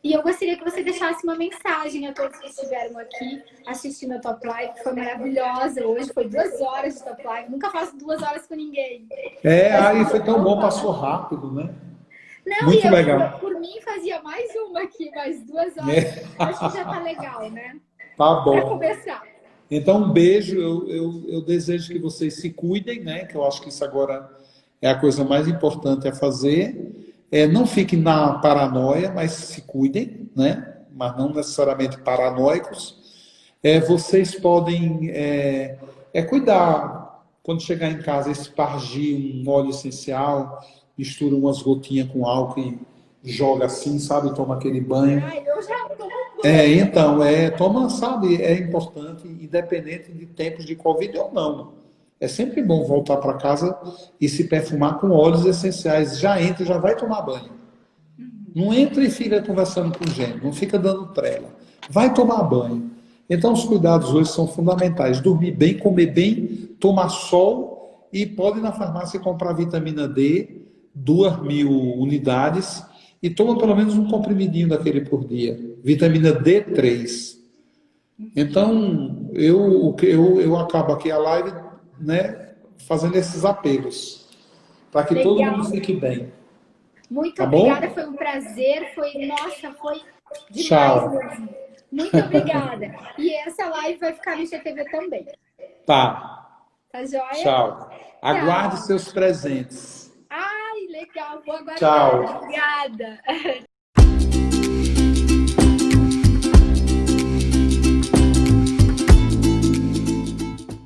E eu gostaria que você deixasse uma mensagem a todos que estiveram aqui assistindo a top live, que foi maravilhosa. Hoje foi 2 horas de top live. Nunca faço 2 horas com ninguém. Aí foi tão bom, passou rápido, né? Não, muito e legal. Por mim fazia mais uma aqui, mais 2 horas. Acho que já tá legal, né? Tá bom. Para começar. Então, um beijo. Eu desejo que vocês se cuidem, né? Que eu acho que isso agora é a coisa mais importante a fazer. Não fiquem na paranoia, mas se cuidem, né? Mas não necessariamente paranoicos. Vocês podem cuidar. Quando chegar em casa, espargir um óleo essencial, mistura umas gotinhas com álcool e joga assim, sabe? Toma aquele banho. Ai, eu já tomo banho. Então, toma, sabe? É importante, independente de tempos de Covid ou não. É sempre bom voltar para casa e se perfumar com óleos essenciais. Já entra, já vai tomar banho. Não entra e fica conversando com gente, não fica dando trela. Vai tomar banho. Então, os cuidados hoje são fundamentais. Dormir bem, comer bem, tomar sol e pode ir na farmácia comprar vitamina D, 2.000 unidades, e toma pelo menos um comprimidinho daquele por dia. Vitamina D3. Então, eu acabo aqui a live, né, fazendo esses apelos, para que todo mundo fique bem. Muito obrigada, foi um prazer, foi demais. Tchau. Mesmo. Muito obrigada. E essa live vai ficar no IGTV também. Tá. Tá joia? Tchau. Aguarde seus presentes. Ai, legal. Vou aguardar. Tchau. Obrigada.